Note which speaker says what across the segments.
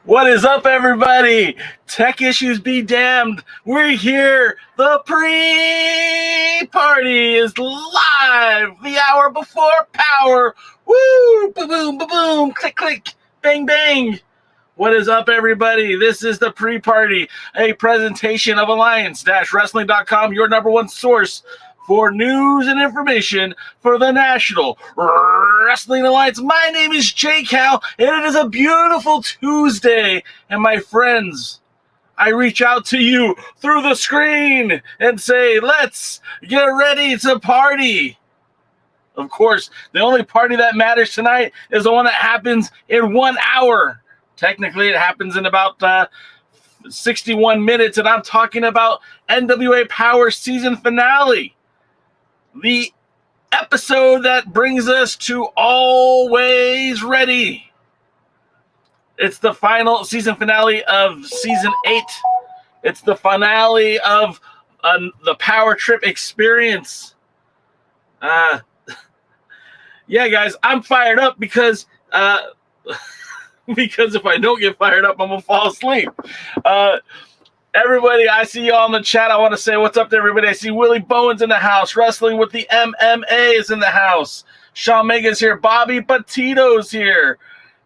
Speaker 1: What is up, everybody? Tech issues be damned. We're here. The pre-party is live. The hour before power. Woo! Boom, boom, boom, boom. Click, click. Bang, bang. What is up, everybody? This is the pre-party, a presentation of Alliance-Wrestling.com, your number one source for news and information for the National Wrestling Alliance. My name is Jay Cal, and it is a beautiful Tuesday. And my friends, I reach out to you through the screen and say, let's get ready to party. Of course, the only party that matters tonight is the one that happens in 1 hour. Technically, it happens in about 61 minutes, and I'm talking about NWA Power season finale. The episode that brings us to Alwayz Ready. It's the final season finale of season 8. It's the finale of the Power Trip experience. Yeah, guys, I'm fired up because if I don't get fired up, I'm going to fall asleep. Everybody, I see you all in the chat. I want to say what's up to everybody. I see Willie Bowen's in the house. Wrestling with the MMA is in the house. Sean Mega's here. Bobby Petito's here.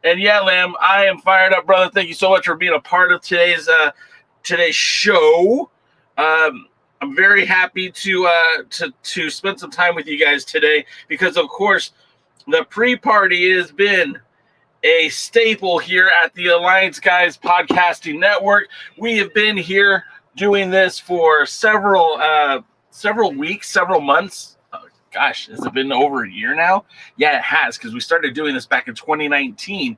Speaker 1: And yeah, Lamb, I am fired up, brother. Thank you so much for being a part of today's show. I'm very happy to spend some time with you guys today because, of course, the pre-party has been a staple here at the Alliance Guys Podcasting Network. We have been here doing this for several weeks, several months. Oh, gosh, has it been over a year now? Yeah, it has, because we started doing this back in 2019.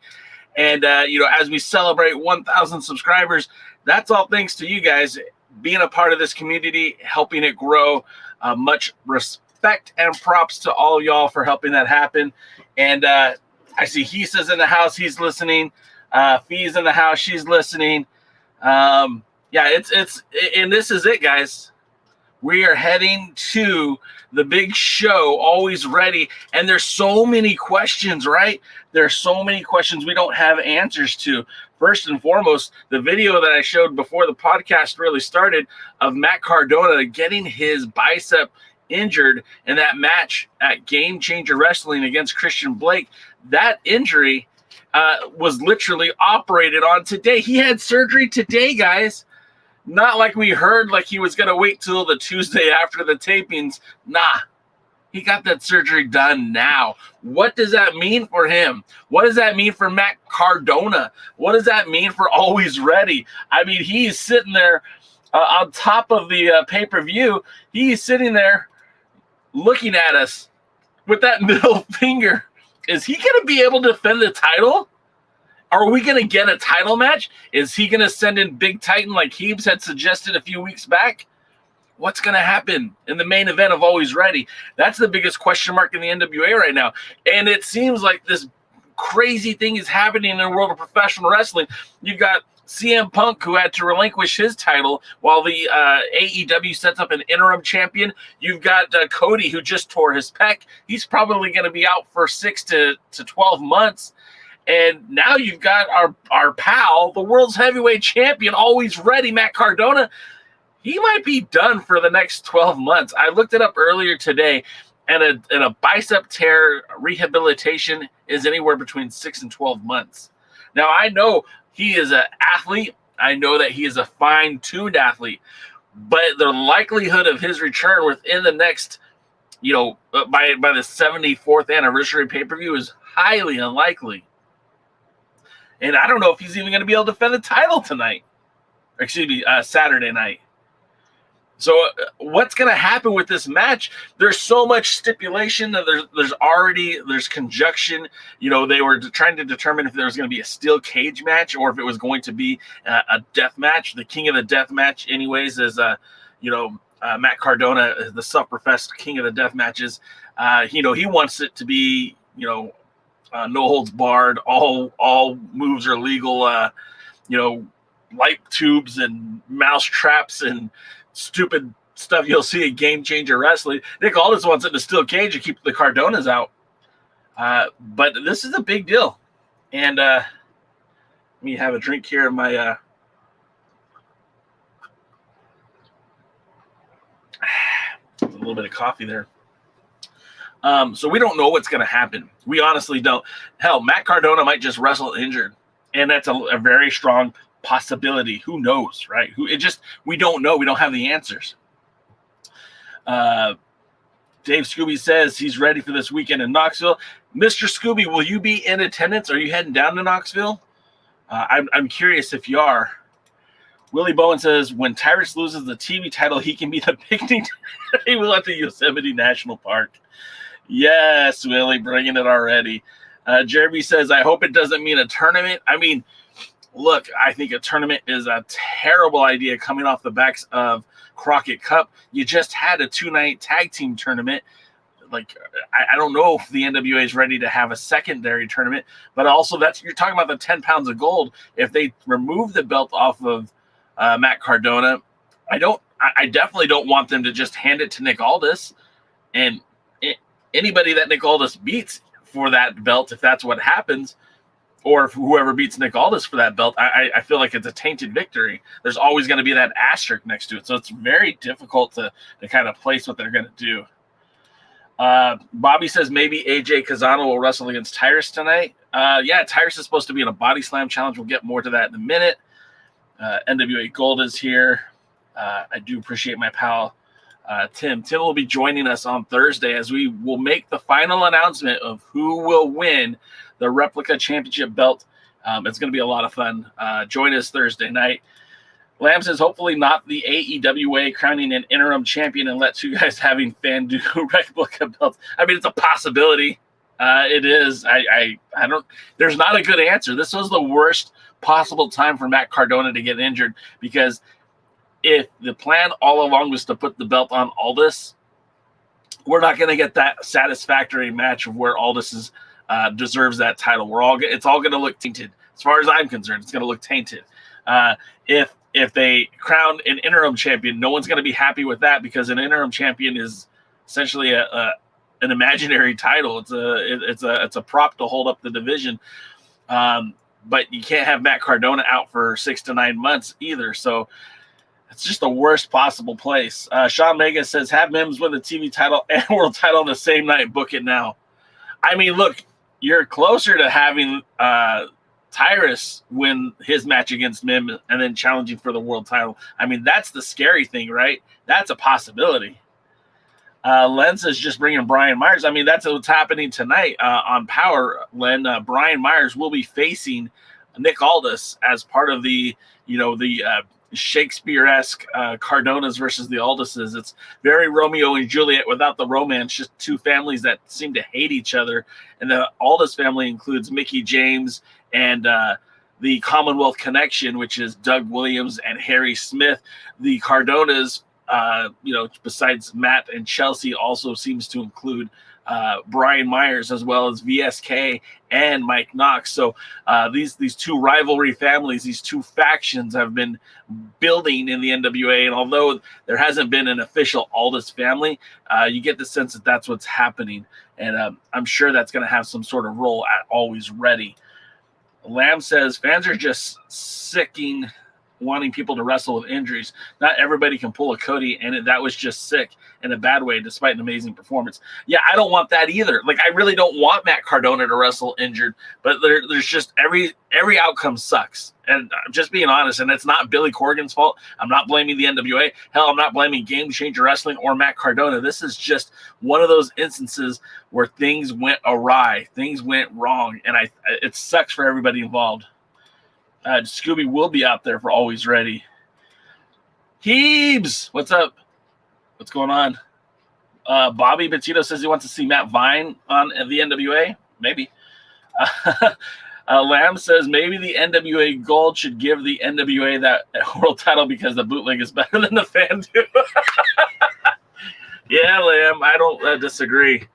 Speaker 1: And, as we celebrate 1,000 subscribers, that's all thanks to you guys being a part of this community, helping it grow. Much respect and props to all y'all for helping that happen. And, I see Hisa's in the house. He's listening. Fee's in the house. She's listening. And this is it, guys. We are heading to the big show, Alwayz Ready. And there's so many questions, right? There's so many questions we don't have answers to. First and foremost, the video that I showed before the podcast really started of Matt Cardona getting his bicep injured in that match at Game Changer Wrestling against Christian Blake. That injury was literally operated on today. He had surgery today, guys. Not like we heard like he was going to wait till the Tuesday after the tapings. Nah, he got that surgery done now. What does that mean for him? What does that mean for Matt Cardona? What does that mean for Alwayz Ready? I mean, he's sitting there on top of the pay-per-view. He's sitting there looking at us with that middle finger. Is he going to be able to defend the title? Are we going to get a title match? Is he going to send in Big Titan like Heebs had suggested a few weeks back? What's going to happen in the main event of Alwayz Ready? That's the biggest question mark in the NWA right now. And it seems like this crazy thing is happening in the world of professional wrestling. You've got CM Punk, who had to relinquish his title while the AEW sets up an interim champion. You've got Cody, who just tore his pec. He's probably going to be out for 6 to 12 months. And now you've got our pal, the world's heavyweight champion, Alwayz Ready, Matt Cardona. He might be done for the next 12 months. I looked it up earlier today, and a bicep tear rehabilitation is anywhere between 6 and 12 months. Now, I know he is an athlete. I know that he is a fine-tuned athlete. But the likelihood of his return within the next, by the 74th anniversary pay-per-view is highly unlikely. And I don't know if he's even going to be able to defend the title tonight. Or excuse me, Saturday night. So what's going to happen with this match? There's so much stipulation that there's conjunction. You know, they were trying to determine if there was going to be a steel cage match or if it was going to be a death match. The king of the death match, anyways, is Matt Cardona, the self-professed king of the death matches. He wants it to be no holds barred. All moves are legal. Light tubes and mouse traps and stupid stuff you'll see in Game Changer Wrestling. Nick Aldis wants it in a steel cage to keep the Cardonas out. But this is a big deal. And let me have a drink here of my a little bit of coffee there. So we don't know what's going to happen. We honestly don't. Hell, Matt Cardona might just wrestle injured. And that's a very strong possibility. Who knows, right? We don't know. We don't have the answers. Dave Scooby says he's ready for this weekend in Knoxville. Mr. Scooby, will you be in attendance? Are you heading down to Knoxville? I'm curious if you are. Willie Bowen says when Tyrus loses the TV title, he can be the picnic table at the Yosemite National Park. Yes, Willie, bringing it already. Jeremy says, I hope it doesn't mean a tournament. I mean, look, I think a tournament is a terrible idea coming off the backs of Crockett Cup. You just had a 2-night tag team tournament. Like, I don't know if the NWA is ready to have a secondary tournament, but also you're talking about the 10 pounds of gold. If they remove the belt off of Matt Cardona, I definitely don't want them to just hand it to Nick Aldis, and anybody that Nick Aldis beats for that belt, if that's what happens, or if whoever beats Nick Aldis for that belt, I feel like it's a tainted victory. There's always going to be that asterisk next to it. So it's very difficult to kind of place what they're going to do. Bobby says maybe AJ Kazano will wrestle against Tyrus tonight. Yeah, Tyrus is supposed to be in a body slam challenge. We'll get more to that in a minute. NWA Gold is here. I do appreciate my pal, Tim. Tim will be joining us on Thursday as we will make the final announcement of who will win the replica championship belt. It's going to be a lot of fun. Join us Thursday night. Lamb says, hopefully not the AEWA crowning an interim champion and let you guys having fan do replica belts. I mean, it's a possibility. It is. I don't. There's not a good answer. This was the worst possible time for Matt Cardona to get injured, because if the plan all along was to put the belt on Aldis, we're not going to get that satisfactory match of where Aldis deserves that title. It's all going to look tainted. As far as I'm concerned, it's going to look tainted. If they crown an interim champion, no one's going to be happy with that, because an interim champion is essentially an imaginary title. It's a prop to hold up the division. But you can't have Matt Cardona out for 6 to 9 months either. So it's just the worst possible place. Sean Mega says, have Mims win the TV title and world title on the same night. Book it now. I mean, look, you're closer to having Tyrus win his match against Mim and then challenging for the world title. I mean, that's the scary thing, right? That's a possibility. Len says just bringing Brian Myers. I mean, that's what's happening tonight on Power. Len, Brian Myers will be facing Nick Aldis as part of the Shakespeare-esque Cardonas versus the Aldises. It's very Romeo and Juliet without the romance, just two families that seem to hate each other. And the Aldis family includes Mickey James and the Commonwealth Connection, which is Doug Williams and Harry Smith. The Cardonas, besides Matt and Chelsea, also seems to include Brian Myers, as well as VSK and Mike Knox. So these two rivalry families, these two factions have been building in the NWA. And although there hasn't been an official Aldis family, you get the sense that that's what's happening. And I'm sure that's going to have some sort of role at Alwayz Ready. Lamb says, fans are just sicking wanting people to wrestle with injuries. Not everybody can pull a Cody, and that was just sick in a bad way, despite an amazing performance. Yeah, I don't want that either. Like, I really don't want Matt Cardona to wrestle injured, but there's just every outcome sucks. And I'm just being honest, and it's not Billy Corgan's fault. I'm not blaming the NWA. Hell, I'm not blaming Game Changer Wrestling or Matt Cardona. This is just one of those instances where things went awry, things went wrong, and it sucks for everybody involved. Scooby will be out there for Alwayz Ready. Heebs, what's up? What's going on? Bobby Petito says he wants to see Matt Vine on the NWA. Maybe. Lamb says maybe the NWA Gold should give the NWA that world title because the bootleg is better than the fan do. Yeah, Lamb, I don't disagree.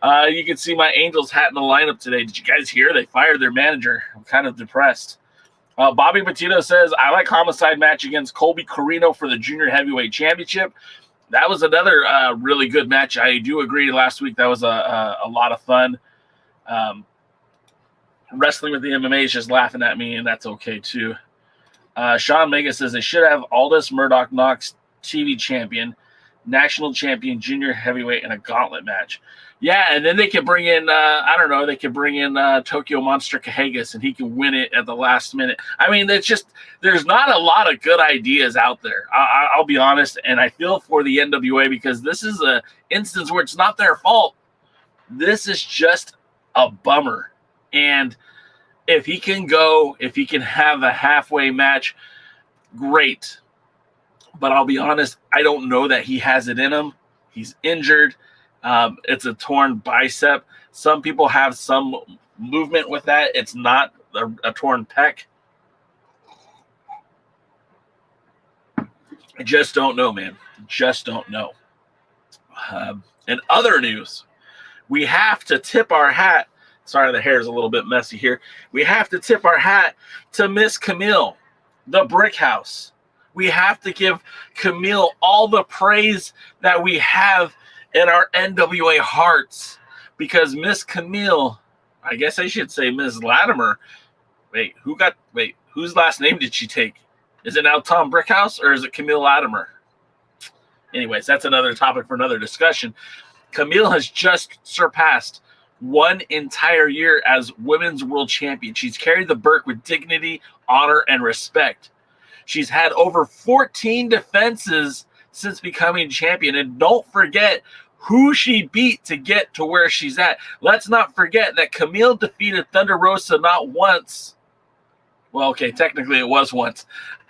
Speaker 1: You can see my Angels hat in the lineup today. Did you guys hear? They fired their manager. I'm kind of depressed. Bobby Petito says, I like Homicide match against Colby Corino for the Junior Heavyweight Championship. That was another really good match. I do agree last week. That was a lot of fun. Wrestling with the MMA is just laughing at me, and that's okay too. Sean Mega says they should have Aldis Murdoch Knox TV champion, national champion, junior heavyweight, and a gauntlet match. Yeah, and then they could bring in, they could bring in Tokyo Monster Kahagas, and he can win it at the last minute. I mean, it's just, there's not a lot of good ideas out there. I'll be honest, and I feel for the NWA because this is an instance where it's not their fault. This is just a bummer. And if he can have a halfway match, great. But I'll be honest, I don't know that he has it in him. He's injured. It's a torn bicep. Some people have some movement with that. It's not a torn pec. I just don't know, man. Just don't know. In other news, we have to tip our hat. Sorry, the hair is a little bit messy here. We have to tip our hat to Miss Kamille, the Brick House. We have to give Kamille all the praise that we have in our NWA hearts because Miss Kamille, I guess I should say Ms. Latimer. Whose last name did she take? Is it now Tom Brickhouse or is it Kamille Latimer? Anyways, that's another topic for another discussion. Kamille has just surpassed one entire year as Women's World Champion. She's carried the Burke with dignity, honor, and respect. She's had over 14 defenses since becoming champion. And don't forget who she beat to get to where she's at. Let's not forget that Kamille defeated Thunder Rosa not once. Well, okay, technically it was once.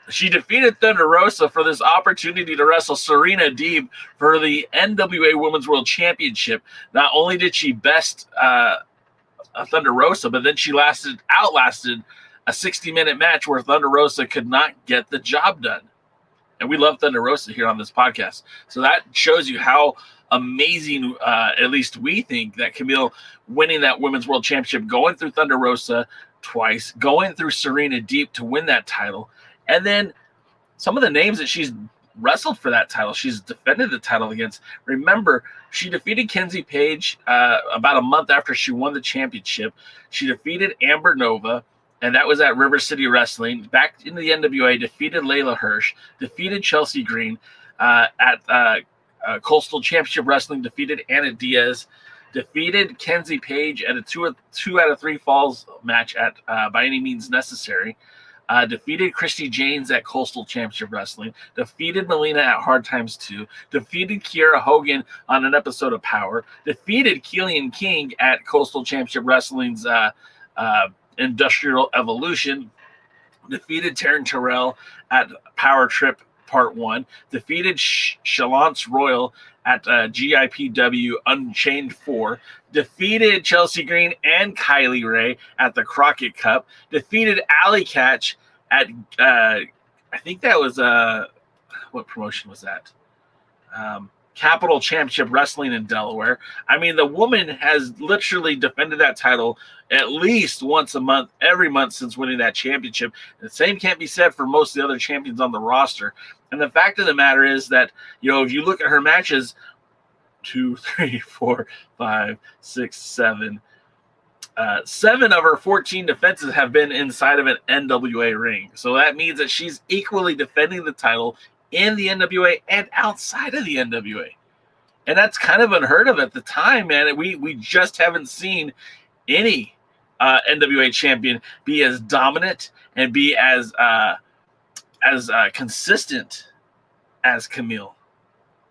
Speaker 1: She defeated Thunder Rosa for this opportunity to wrestle Serena Deeb for the NWA Women's World Championship. Not only did she best Thunder Rosa, but then she outlasted a 60-minute match where Thunder Rosa could not get the job done. And we love Thunder Rosa here on this podcast. So that shows you how amazing, at least we think, that Kamille winning that Women's World Championship, going through Thunder Rosa twice, going through Serena Deeb to win that title. And then some of the names that she's wrestled for that title, she's defended the title against. Remember, she defeated Kenzie Paige about a month after she won the championship. She defeated Amber Nova, and that was at River City Wrestling. Back in the NWA, defeated Layla Hirsch, defeated Chelsea Green at Coastal Championship Wrestling, defeated Anna Diaz, defeated Kenzie Paige at a two out of three falls match at By Any Means Necessary. Defeated Christy Janes at Coastal Championship Wrestling, defeated Melina at Hard Times 2, defeated Kiera Hogan on an episode of Power, defeated KiLynn King at Coastal Championship Wrestling's Industrial Evolution, defeated Taryn Terrell at Power Trip Part 1, defeated Chalance Royal at GIPW Unchained 4, defeated Chelsea Green and Kylie Ray at the Crockett Cup, defeated Alley Catch at, I think that was, what promotion was that? Capital Championship Wrestling in Delaware. I mean, the woman has literally defended that title at least once a month, every month since winning that championship. The same can't be said for most of the other champions on the roster. And the fact of the matter is that, if you look at her matches, 2, 3, 4, 5, 6, 7, 7 of her 14 defenses have been inside of an NWA ring. So that means that she's equally defending the title in the NWA and outside of the NWA. And that's kind of unheard of at the time, man. We just haven't seen any NWA champion be as dominant and be as consistent as Kamille,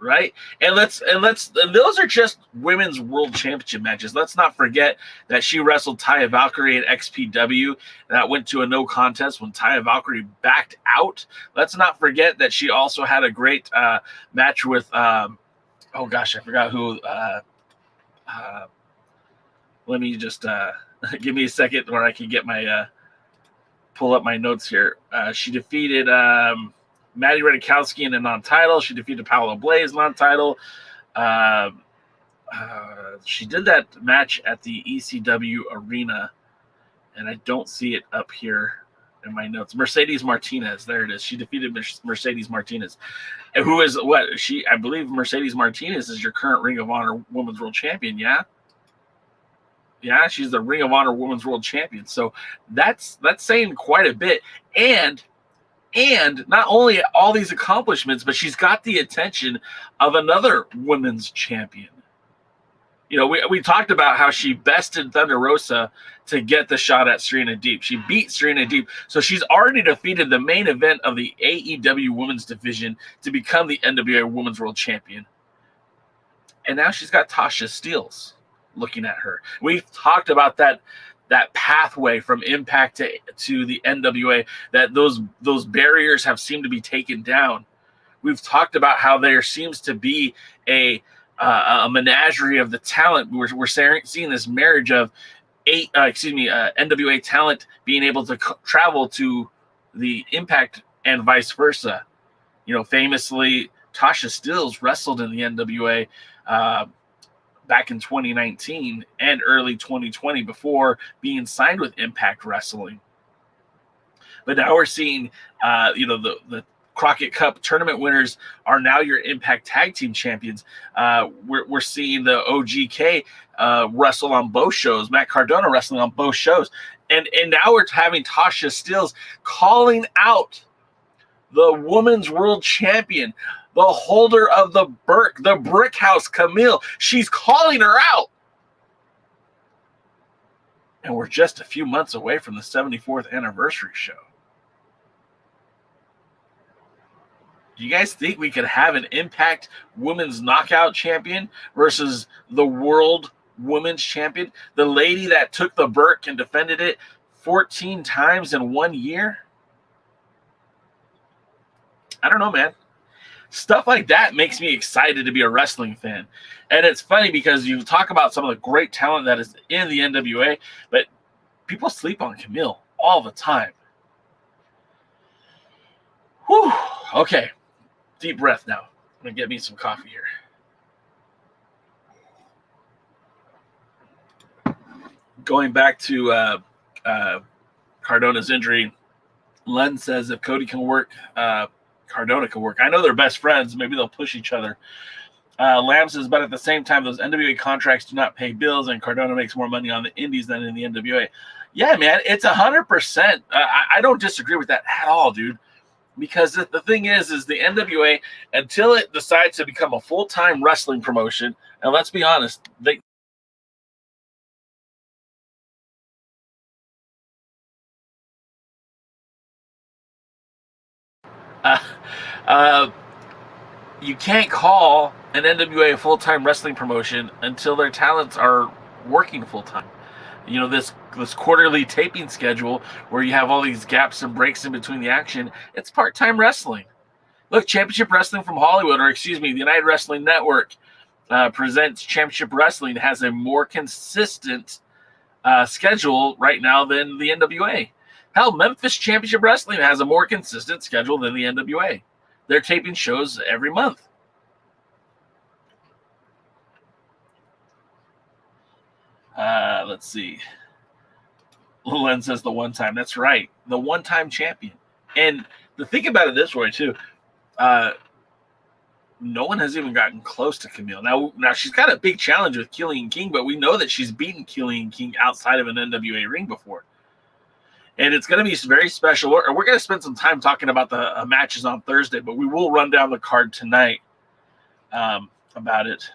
Speaker 1: right? And those are just women's world championship matches. Let's not forget that she wrestled Taya Valkyrie at XPW. That went to a no contest when Taya Valkyrie backed out. Let's not forget that she also had a great match with oh gosh, I forgot who. Let me just give me a second where I can get my pull up my notes here. She defeated Maddie Radikowski in a non-title. She defeated Paola Blaze non-title. She did that match at the ECW arena, and I don't see it up here in my notes. Mercedes Martinez, there it is. She defeated Mercedes Martinez, who is what? I believe Mercedes Martinez is your current Ring of Honor Women's World Champion. Yeah, she's the Ring of Honor Women's World Champion. So that's saying quite a bit. And not only all these accomplishments, but she's got the attention of another women's champion. You know, we talked about how she bested Thunder Rosa to get the shot at Serena Deeb. She beat Serena Deeb. So she's already defeated the main event of the AEW women's division to become the NWA Women's World Champion. And now she's got Tasha Steelz looking at her. We've talked about that pathway from Impact to the NWA, that those barriers have seemed to be taken down. We've talked about how there seems to be a menagerie of the talent. We're seeing this marriage of NWA talent being able to travel to the Impact and vice versa. You know, famously, Tasha Steelz wrestled in the NWA back in 2019 and early 2020 before being signed with Impact Wrestling. But now we're seeing, the Crockett Cup tournament winners are now your Impact Tag Team Champions. We're seeing the OGK wrestle on both shows, Matt Cardona wrestling on both shows. And now we're having Tasha Steelz calling out the Women's World Champion, the holder of the Brick House, Kamille. She's calling her out. And we're just a few months away from the 74th anniversary show. Do you guys think we could have an Impact Women's Knockout Champion versus the World Women's Champion? The lady that took the Burke and defended it 14 times in 1 year? I don't know, man. Stuff like that makes me excited to be a wrestling fan. And it's funny because you talk about some of the great talent that is in the NWA, but people sleep on Kamille all the time. Whew. Okay. Deep breath now. I'm going to get me some coffee here. Going back to Cardona's injury, Len says if Cody can work, Cardona can work. I know they're best friends. Maybe they'll push each other. Lamb says, but at the same time, those NWA contracts do not pay bills, and Cardona makes more money on the indies than in the NWA. Yeah, man, it's 100%. I don't disagree with that at all, dude. Because the thing is the NWA, until it decides to become a full-time wrestling promotion, and let's be honest, you can't call an NWA a full-time wrestling promotion until their talents are working full-time. You know, this quarterly taping schedule where you have all these gaps and breaks in between the action, it's part-time wrestling. Look, Championship Wrestling from Hollywood, the United Wrestling Network presents Championship Wrestling, has a more consistent schedule right now than the NWA. Hell, Memphis Championship Wrestling has a more consistent schedule than the NWA. They're taping shows every month. Let's see. Len says the one time. That's right. The one-time champion. And the thing about it this way, too, no one has even gotten close to Kamille. Now she's got a big challenge with KiLynn King, but we know that she's beaten KiLynn King outside of an NWA ring before. And it's going to be very special. We're going to spend some time talking about the matches on Thursday, but we will run down the card tonight about it.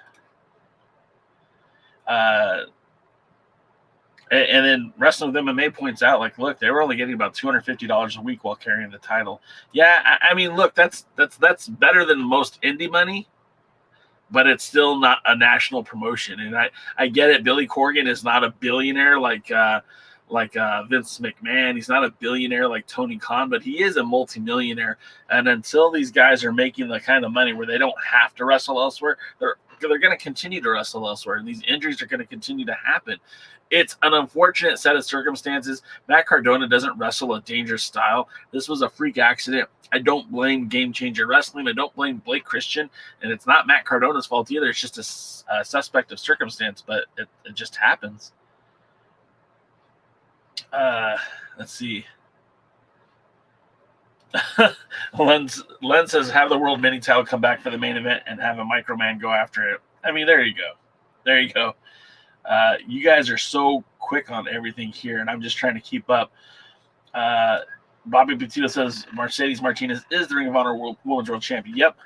Speaker 1: And then Wrestling with MMA points out, like, look, they were only getting about $250 a week while carrying the title. Yeah, I mean, look, that's better than most indie money. but it's still not a national promotion. And I get it. Billy Corgan is not a billionaire like Vince McMahon. He's not a billionaire like Tony Khan, but he is a multimillionaire. And until these guys are making the kind of money where they don't have to wrestle elsewhere, they're going to continue to wrestle elsewhere. And these injuries are going to continue to happen. It's an unfortunate set of circumstances. Matt Cardona doesn't wrestle a dangerous style. This was a freak accident. I don't blame Game Changer Wrestling. I don't blame Blake Christian. And it's not Matt Cardona's fault either. It's just a suspect of circumstance, but it just happens. Let's see. Len says, have the World Mini Title come back for the main event and have a Microman go after it. I mean, there you go. There you go. You guys are so quick on everything here, and I'm just trying to keep up. Bobby Petito says Mercedes Martinez is the Ring of Honor Women's World Champion. Yep.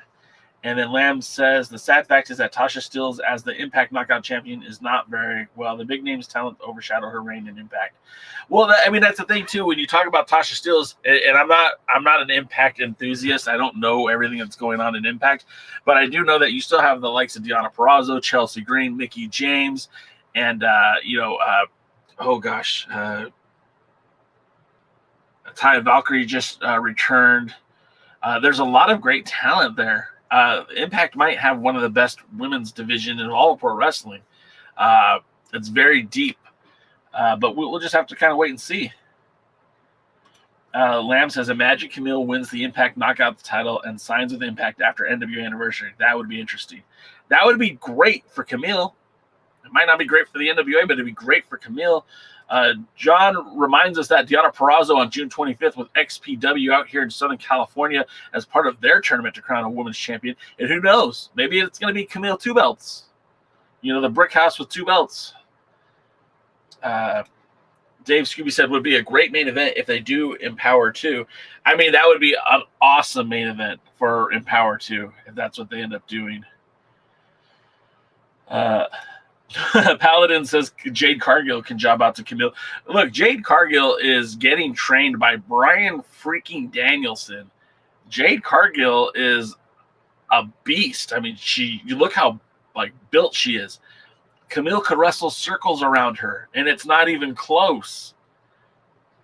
Speaker 1: And then Lamb says the sad fact is that Tasha Steelz as the Impact Knockout Champion is not very well. The big name's talent overshadow her reign in Impact. Well, that's the thing too. When you talk about Tasha Steelz, and I'm not an Impact enthusiast. I don't know everything that's going on in Impact, but I do know that you still have the likes of Deonna Purrazzo, Chelsea Green, Mickie James, and Taya Valkyrie just returned. There's a lot of great talent there. Impact might have one of the best women's division in all of pro wrestling. It's very deep, but we'll just have to kind of wait and see. Lamb says, imagine Kamille wins the Impact Knockout title and signs with Impact after NWA anniversary. That would be interesting. That would be great for Kamille. It might not be great for the NWA, but it'd be great for Kamille. John reminds us that Deonna Purrazzo on June 25th with XPW out here in Southern California as part of their tournament to crown a women's champion. And who knows? Maybe it's going to be Kamille 2 belts. The brick house with 2 belts. Dave Scooby said would be a great main event if they do Empower 2. I mean, that would be an awesome main event for Empower 2 if that's what they end up doing. Paladin says Jade Cargill can job out to Kamille. Look, Jade Cargill is getting trained by Brian freaking Danielson. Jade Cargill is a beast. I mean, you look how built she is. Kamille could wrestle circles around her, and it's not even close.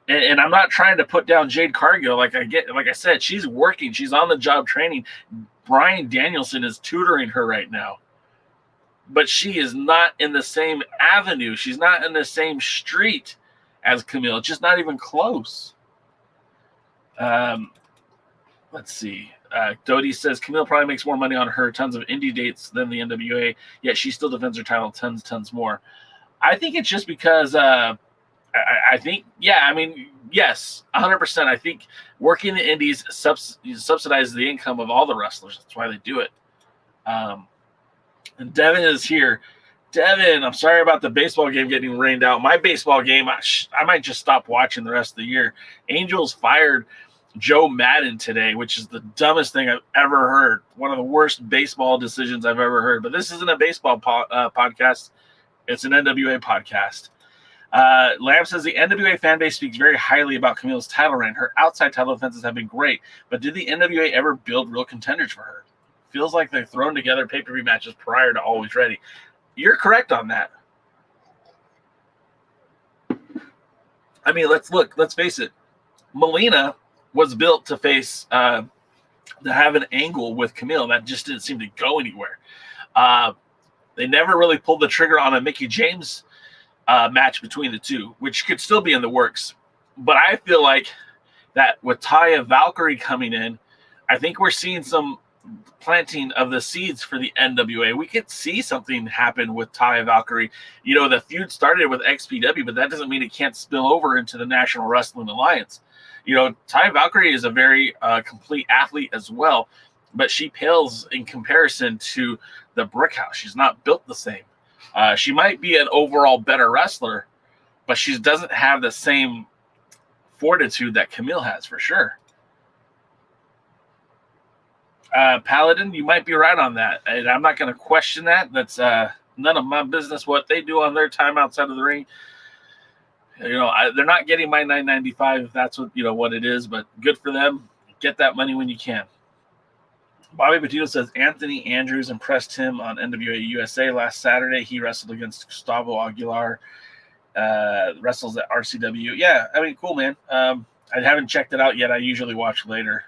Speaker 1: And I'm not trying to put down Jade Cargill. Like I said, she's working. She's on the job training. Brian Danielson is tutoring her right now. But she is not in the same avenue. She's not in the same street as Kamille. Just not even close. Let's see. Dodie says Kamille probably makes more money on her tons of indie dates than the NWA, yet she still defends her title tons more. I think it's just because I think, yes, 100%. I think working the indies subsidizes the income of all the wrestlers. That's why they do it. And Devin is here. Devin, I'm sorry about the baseball game getting rained out. My baseball game, I might just stop watching the rest of the year. Angels fired Joe Madden today, which is the dumbest thing I've ever heard. One of the worst baseball decisions I've ever heard. But this isn't a baseball podcast. It's an NWA podcast. Lamb says the NWA fan base speaks very highly about Kamille's title reign. Her outside title defenses have been great. But did the NWA ever build real contenders for her? Feels like they've thrown together pay-per-view matches prior to Alwayz Ready. You're correct on that. I mean, let's face it. Melina was built to face, to have an angle with Kamille. That just didn't seem to go anywhere. They never really pulled the trigger on a Mickie James match between the two, which could still be in the works. But I feel like that with Taya Valkyrie coming in, I think we're seeing some planting of the seeds for the NWA. We could see something happen with Taya Valkyrie. The feud started with XPW, but that doesn't mean it can't spill over into the National Wrestling Alliance. Taya Valkyrie is a very complete athlete as well, but she pales in comparison to the Brick House. She's not built the same. She might be an overall better wrestler, but she doesn't have the same fortitude that Kamille has for sure. Paladin, you might be right on that. And I'm not going to question that. That's none of my business what they do on their time outside of the ring. They're not getting my $9.95 if that's what it is, but good for them. Get that money when you can. Bobby Petito says Anthony Andrews impressed him on NWA USA last Saturday. He wrestled against Gustavo Aguilar. Wrestles at RCW. Yeah, I mean, cool, man. I haven't checked it out yet. I usually watch later.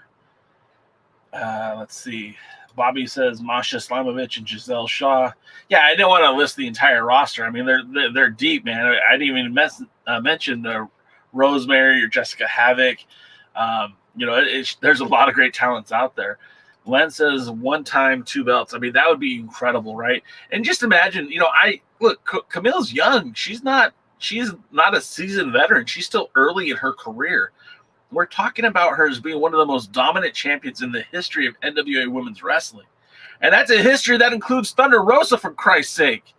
Speaker 1: Let's see. Bobby says Masha Slamovich and Giselle Shaw. Yeah, I didn't want to list the entire roster. I mean, they're deep, man. I didn't even mention Rosemary or Jessica Havoc. There's a lot of great talents out there. Len says 1 time 2 belts. I mean, that would be incredible, right? And just imagine, Kamille's young. She's not a seasoned veteran. She's still early in her career. We're talking about her as being one of the most dominant champions in the history of NWA women's wrestling. And that's a history that includes Thunder Rosa, for Christ's sake.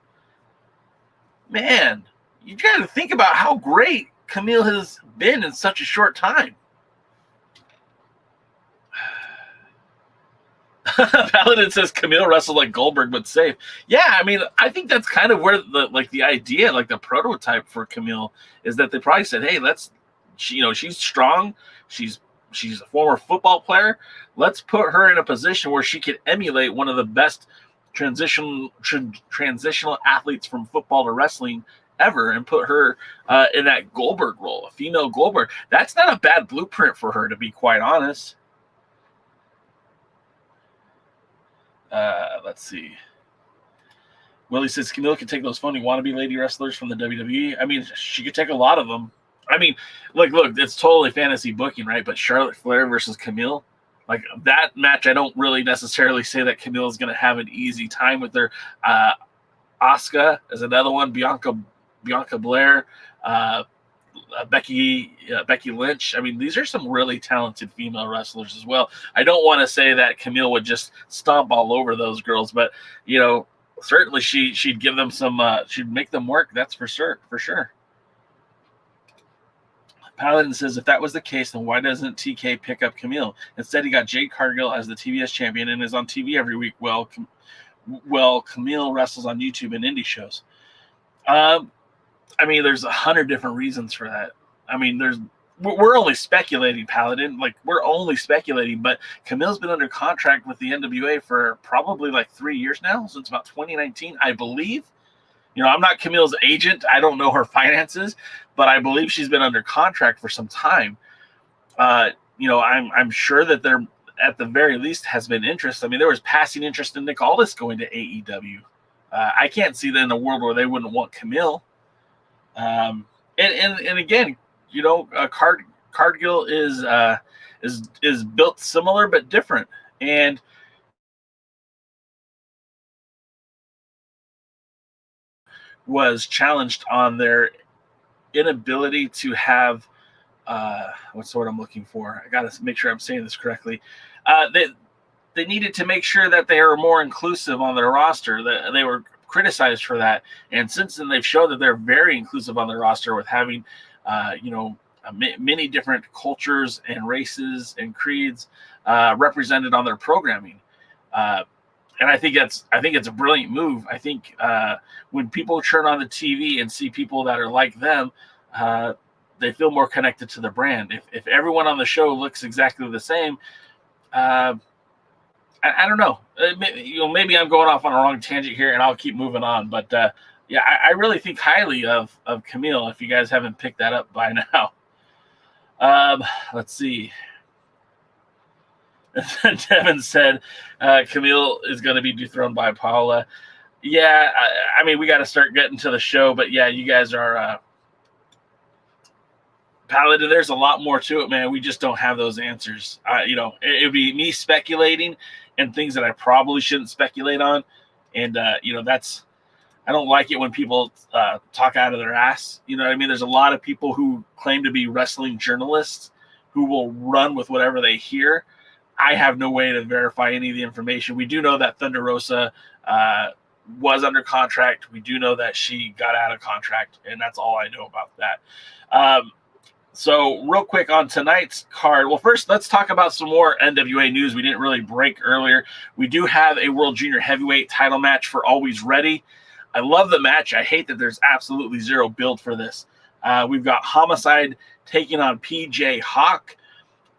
Speaker 1: Man, you got to think about how great Kamille has been in such a short time. Paladin says Kamille wrestled like Goldberg but safe. Yeah, I mean, I think that's kind of where the idea, like the prototype for Kamille, is that they probably said, hey, she's strong, she's a former football player. Let's put her in a position where she can emulate one of the best transitional athletes from football to wrestling ever, and put her in that Goldberg role, a female Goldberg. That's not a bad blueprint for her, to be quite honest. Let's see. Willie says Kamille could take those phony wannabe lady wrestlers from the WWE. I mean, she could take a lot of them. I mean, look, it's totally fantasy booking, right? But Charlotte Flair versus Kamille, like that match, I don't really necessarily say that Kamille is going to have an easy time with her. Asuka is another one. Bianca Blair, Becky Lynch. I mean, these are some really talented female wrestlers as well. I don't want to say that Kamille would just stomp all over those girls, but certainly she'd give them some. She'd make them work. That's for sure. Paladin says, if that was the case, then why doesn't TK pick up Kamille? Instead, he got Jade Cargill as the TBS champion and is on TV every week. Well, Kamille wrestles on YouTube and indie shows. I mean, there's 100 different reasons for that. I mean, we're only speculating, Paladin. Like, we're only speculating. But Kamille's been under contract with the NWA for probably like 3 years now, since about 2019, I believe. I'm not Kamille's agent. I don't know her finances, but I believe she's been under contract for some time. I'm sure that there, at the very least, has been interest. I mean, there was passing interest in Nick Aldis going to AEW. I can't see that in a world where they wouldn't want Kamille. And again, Cargill is built similar but different, and was challenged on their inability to have what's the word I'm looking for? I got to make sure I'm saying this correctly. They needed to make sure that they are more inclusive on their roster. They were criticized for that, and since then they've shown that they're very inclusive on their roster with having many different cultures and races and creeds represented on their programming. And I think it's a brilliant move. I think when people turn on the TV and see people that are like them, they feel more connected to the brand. If everyone on the show looks exactly the same, I don't know. Maybe I'm going off on a wrong tangent here, and I'll keep moving on. But I really think highly of Kamille. If you guys haven't picked that up by now, let's see. Devin said Kamille is going to be dethroned by Paula. Yeah, I mean, we got to start getting to the show, but yeah, you guys are Paladin. There's a lot more to it, man. We just don't have those answers. It would be me speculating and things that I probably shouldn't speculate on, and that's. I don't like it when people talk out of their ass. You know what I mean? There's a lot of people who claim to be wrestling journalists who will run with whatever they hear. I have no way to verify any of the information. We do know that Thunder Rosa was under contract. We do know that she got out of contract, and that's all I know about that. So real quick on tonight's card. Well, first, let's talk about some more NWA news. We didn't really break earlier. We do have a World Junior Heavyweight title match for Alwayz Ready. I love the match. I hate that there's absolutely zero build for this. We've got Homicide taking on PJ Hawk.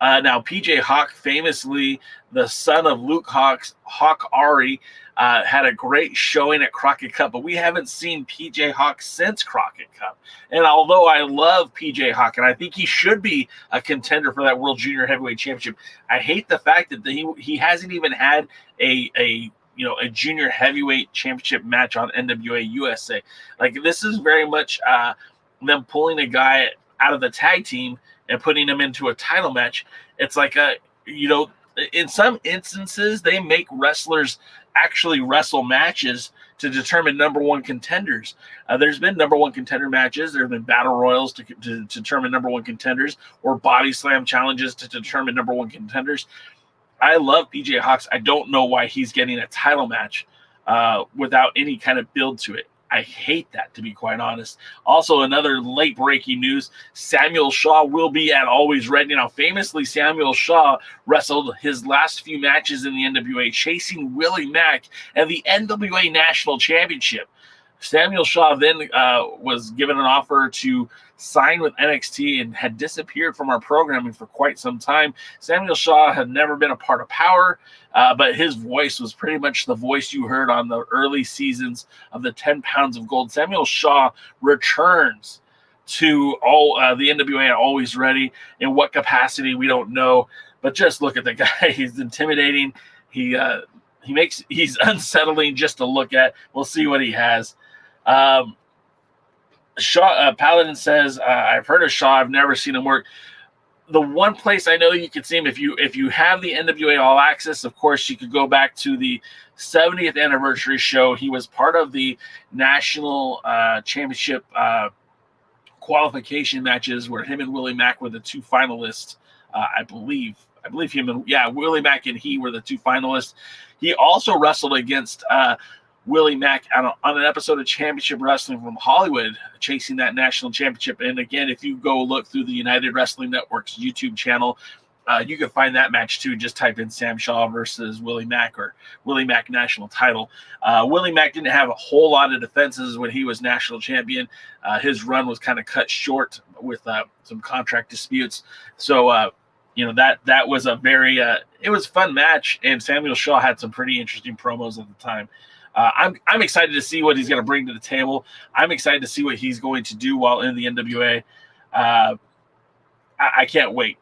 Speaker 1: Now, PJ Hawk, famously the son of Luke Hawk Ari, had a great showing at Crockett Cup, but we haven't seen PJ Hawk since Crockett Cup. And although I love PJ Hawk, and I think he should be a contender for that World Junior Heavyweight Championship, I hate the fact that he hasn't even had a junior heavyweight championship match on NWA USA. Like, this is very much them pulling a guy out of the tag team and putting him into a title match. It's like in some instances, they make wrestlers actually wrestle matches to determine number one contenders. There's been number one contender matches. There have been battle royals to determine number one contenders, or body slam challenges to determine number one contenders. I love PJ Hawks. I don't know why he's getting a title match without any kind of build to it. I hate that, to be quite honest. Also, another late breaking news, Samuel Shaw will be at Alwayz Ready. Now, famously, Samuel Shaw wrestled his last few matches in the NWA, chasing Willie Mack and the NWA National Championship. Samuel Shaw then was given an offer to sign with NXT and had disappeared from our programming for quite some time. Samuel Shaw had never been a part of Power, but his voice was pretty much the voice you heard on the early seasons of the 10 Pounds of Gold. Samuel Shaw returns to the NWA at Alwayz Ready. In what capacity, we don't know, but just look at the guy. He's intimidating. He's unsettling just to look at. We'll see what he has. Shaw, Paladin says, I've heard of Shaw. I've never seen him work. The one place I know you can see him, if you have the NWA All Access, of course, you could go back to the 70th anniversary show. He was part of the national championship qualification matches where him and Willie Mack were the two finalists. I believe Willie Mack and he were the two finalists. He also wrestled against Willie Mack on an episode of Championship Wrestling from Hollywood, chasing that national championship. And again, if you go look through the United Wrestling Network's YouTube channel, you can find that match too. Just type in Sam Shaw versus Willie Mack or Willie Mack national title. Willie Mack didn't have a whole lot of defenses when he was national champion. His run was kind of cut short with some contract disputes. So, that was a very it was a fun match, and Samuel Shaw had some pretty interesting promos at the time. I'm excited to see what he's going to bring to the table. I'm excited to see what he's going to do while in the NWA. I can't wait.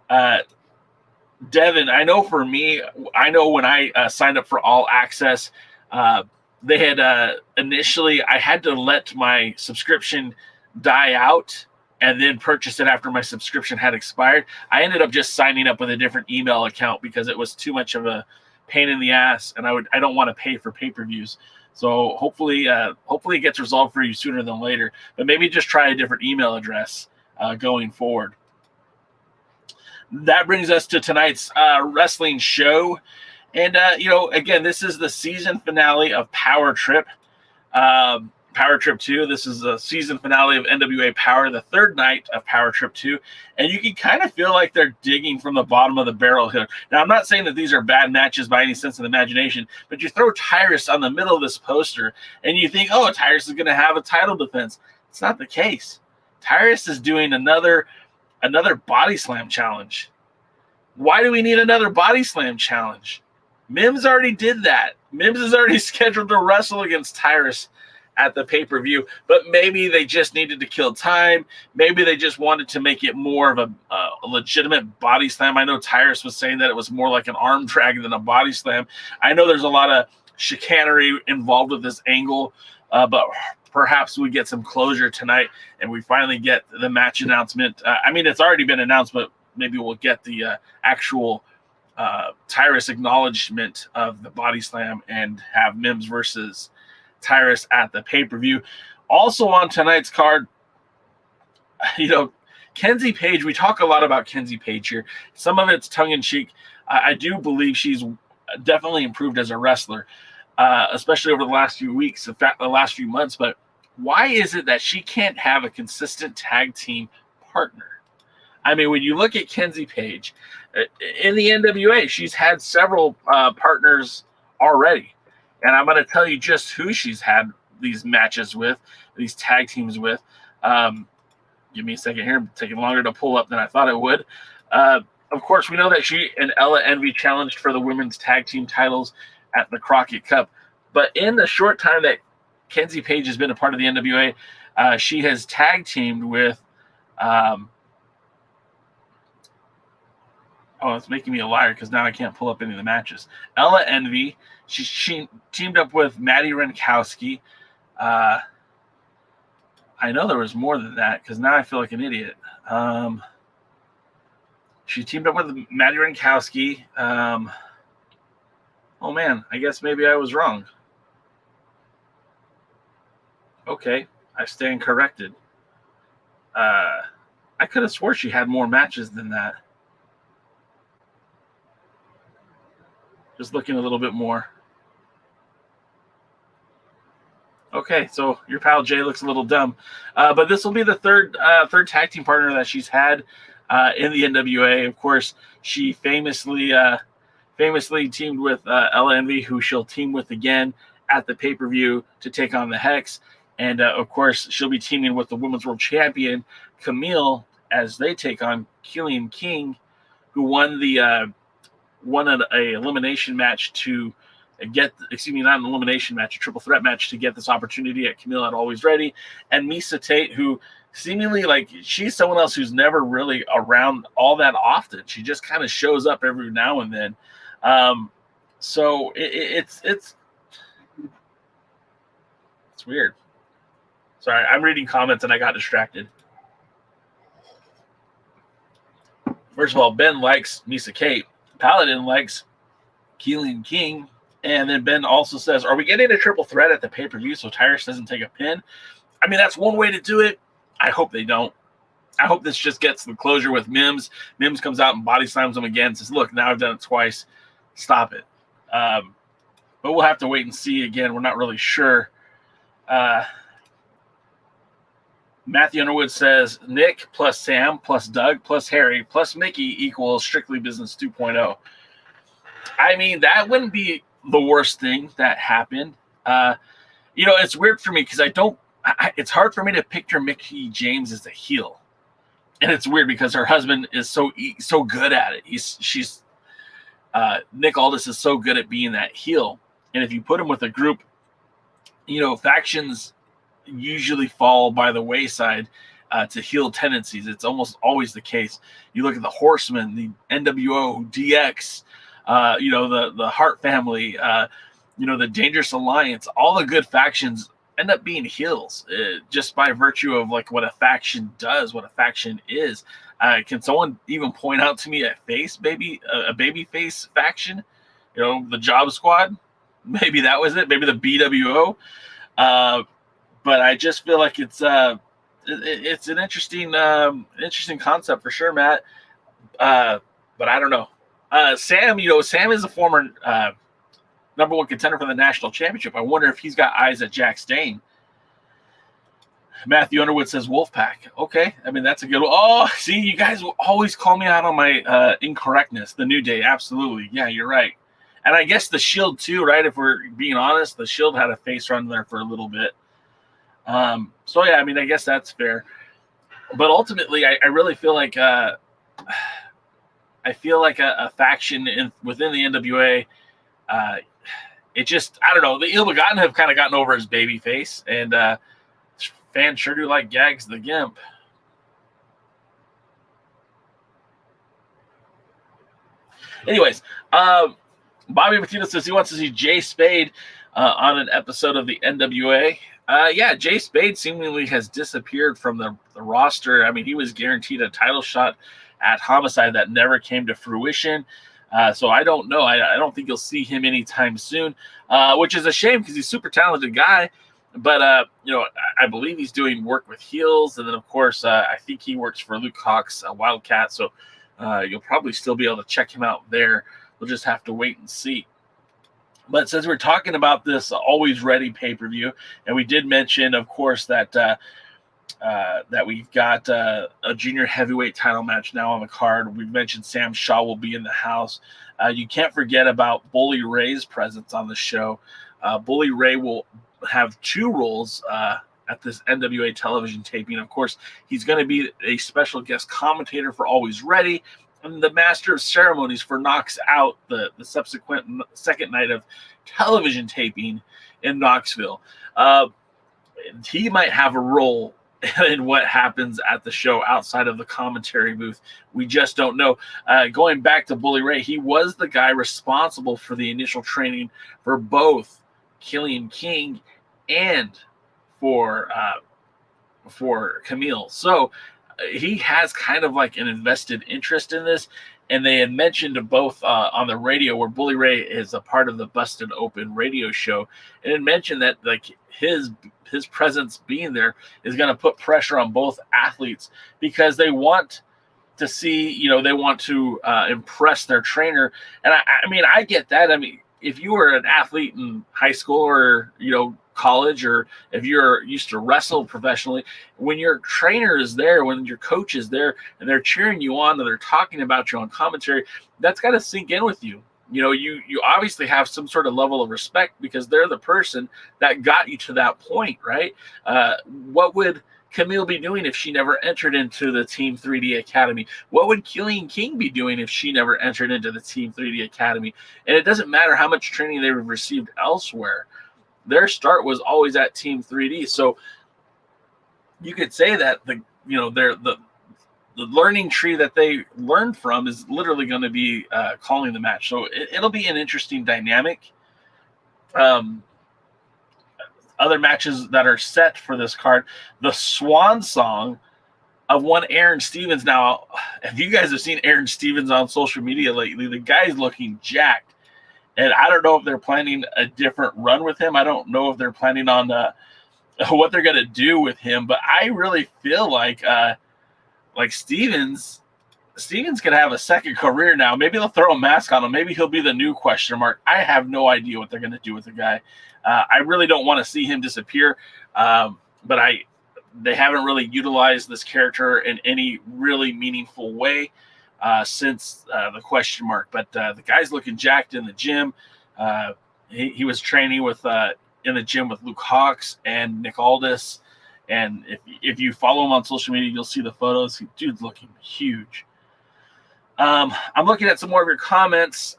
Speaker 1: Devin, I know for me, when I signed up for All Access, they had initially, I had to let my subscription die out and then purchase it after my subscription had expired. I ended up just signing up with a different email account because it was too much of a pain in the ass, and I don't want to pay for pay-per-views. So hopefully it gets resolved for you sooner than later. But maybe just try a different email address going forward. That brings us to tonight's wrestling show. And, again, this is the season finale of Power Trip. Power Trip 2. This is the season finale of NWA Power, the third night of Power Trip 2. And you can kind of feel like they're digging from the bottom of the barrel here. Now, I'm not saying that these are bad matches by any sense of the imagination, but you throw Tyrus on the middle of this poster and you think, oh, Tyrus is going to have a title defense. It's not the case. Tyrus is doing another body slam challenge. Why do we need another body slam challenge? Mims already did that. Mims is already scheduled to wrestle against Tyrus at the pay-per-view, but maybe they just needed to kill time. Maybe they just wanted to make it more of a legitimate body slam. I know Tyrus was saying that it was more like an arm drag than a body slam. I know there's a lot of chicanery involved with this angle, but perhaps we get some closure tonight and we finally get the match announcement. It's already been announced, but maybe we'll get the actual Tyrus acknowledgement of the body slam and have Mims versus Tyrus at the pay-per-view. Also on tonight's card, Kenzie Paige. We talk a lot about Kenzie Paige here. Some of it's tongue-in-cheek. I do believe she's definitely improved as a wrestler, especially over the last few weeks, in fact, the last few months. But why is it that she can't have a consistent tag team partner? When you look at Kenzie Paige, in the NWA, she's had several partners already. And I'm going to tell you just who she's had these matches with, these tag teams with. Give me a second here. I'm taking longer to pull up than I thought it would. of course, we know that she and Ella Envy challenged for the women's tag team titles at the Crockett Cup. But in the short time that Kenzie Paige has been a part of the NWA, she has tag teamed with it's making me a liar because now I can't pull up any of the matches. Ella Envy, she teamed up with Maddie Renkowski. I know there was more than that because now I feel like an idiot. She teamed up with Maddie Renkowski. Oh, man, I guess maybe I was wrong. Okay, I stand corrected. I could have swore she had more matches than that. Just looking a little bit more. Okay, so your pal Jay looks a little dumb. But this will be the third tag team partner that she's had in the NWA. Of course, she famously teamed with Ella Envy, who she'll team with again at the pay-per-view to take on the Hex. And, of course, she'll be teaming with the Women's World Champion, Kamille, as they take on KiLynn King, who won an elimination match to get, not an elimination match, a triple threat match to get this opportunity at Kamille at Alwayz Ready. And Missa Kate, who seemingly, like, she's someone else who's never really around all that often. She just kind of shows up every now and then. So it's weird. Sorry, I'm reading comments and I got distracted. First of all, Ben likes Missa Kate. Paladin likes KiLynn King. And then Ben also says, are we getting a triple threat at the pay-per-view so Tyrus doesn't take a pin? I mean, that's one way to do it. I hope they don't. I hope this just gets the closure with Mims. Mims comes out and body slams him again and says, look, now I've done it twice. Stop it. But we'll have to wait and see again. We're not really sure. Matthew Underwood says, Nick plus Sam plus Doug plus Harry plus Mickey equals Strictly Business 2.0. I mean, that wouldn't be the worst thing that happened. It's weird for me because it's hard for me to picture Mickie James as a heel. And it's weird because her husband is so good at it. Nick Aldis is so good at being that heel. And if you put him with a group, factions usually fall by the wayside to heel tendencies. It's almost always the case. You look at the Horsemen, the NWO, DX, the Hart family, the Dangerous Alliance, all the good factions end up being heels just by virtue of like what a faction does, what a faction is. Can someone even point out to me a baby face faction? The Job Squad, maybe that was it. Maybe the BWO. But I just feel like it's an interesting concept for sure, Matt. But I don't know. Sam, Sam is a former number one contender for the national championship. I wonder if he's got eyes at Jack Stane. Matthew Underwood says Wolfpack. Okay, I mean, that's a good one. Oh, see, you guys will always call me out on my incorrectness. The New Day, absolutely. Yeah, you're right. And I guess the Shield too, right? If we're being honest, the Shield had a face run there for a little bit. So yeah, I mean, I guess that's fair. But ultimately, I really feel like a faction within the NWA. It just, I don't know. The Ill Begotten have kind of gotten over his baby face, and fans sure do like Gags the Gimp. Anyways, Bobby Martino says he wants to see Jay Spade on an episode of the NWA. Yeah, Jay Spade seemingly has disappeared from the roster. I mean, he was guaranteed a title shot at Homicide that never came to fruition. So I don't know. I don't think you'll see him anytime soon, which is a shame because he's a super talented guy. But, I believe he's doing work with heels. And then, of course, I think he works for Luke Hawk's Wildcat. So you'll probably still be able to check him out there. We'll just have to wait and see. But since we're talking about this Alwayz Ready pay-per-view, and we did mention, of course, that that we've got a junior heavyweight title match now on the card. We've mentioned Sam Shaw will be in the house. You can't forget about Bully Ray's presence on the show. Bully Ray will have two roles at this NWA television taping. Of course, he's going to be a special guest commentator for Alwayz Ready, the master of ceremonies for Knocks Out, the subsequent second night of television taping in Knoxville. He might have a role in what happens at the show outside of the commentary booth. We just don't know. Going back to Bully Ray, he was the guy responsible for the initial training for both KiLynn King and for Kamille. So he has kind of like an invested interest in this. And they had mentioned both on the radio, where Bully Ray is a part of the Busted Open radio show, and it mentioned that like his presence being there is going to put pressure on both athletes, because they want to see, they want to impress their trainer. And I mean, I get that. I mean, if you were an athlete in high school or college, or if you're used to wrestle professionally, when your trainer is there, when your coach is there, and they're cheering you on and they're talking about you on commentary, that's got to sink in with you. You obviously have some sort of level of respect, because they're the person that got you to that point, right? What would Kamille be doing if she never entered into the Team 3D Academy? What would KiLynn King be doing if she never entered into the Team 3D Academy? And it doesn't matter how much training they've received elsewhere. Their start was always at Team 3D. So you could say that the learning tree that they learned from is literally going to be calling the match. So it'll be an interesting dynamic. Other matches that are set for this card, the swan song of one Aaron Stevens. Now, if you guys have seen Aaron Stevens on social media lately, the guy's looking jacked. And I don't know if they're planning a different run with him. I don't know if they're planning on what they're going to do with him. But I really feel like Stevens could have a second career now. Maybe they'll throw a mask on him. Maybe he'll be the new question mark. I have no idea what they're going to do with the guy. I really don't want to see him disappear. But they haven't really utilized this character in any really meaningful way since the question mark. But the guy's looking jacked in the gym. He was training in the gym with Luke Hawks and Nick Aldis. And if you follow him on social media, you'll see the photos. Dude's looking huge. I'm looking at some more of your comments.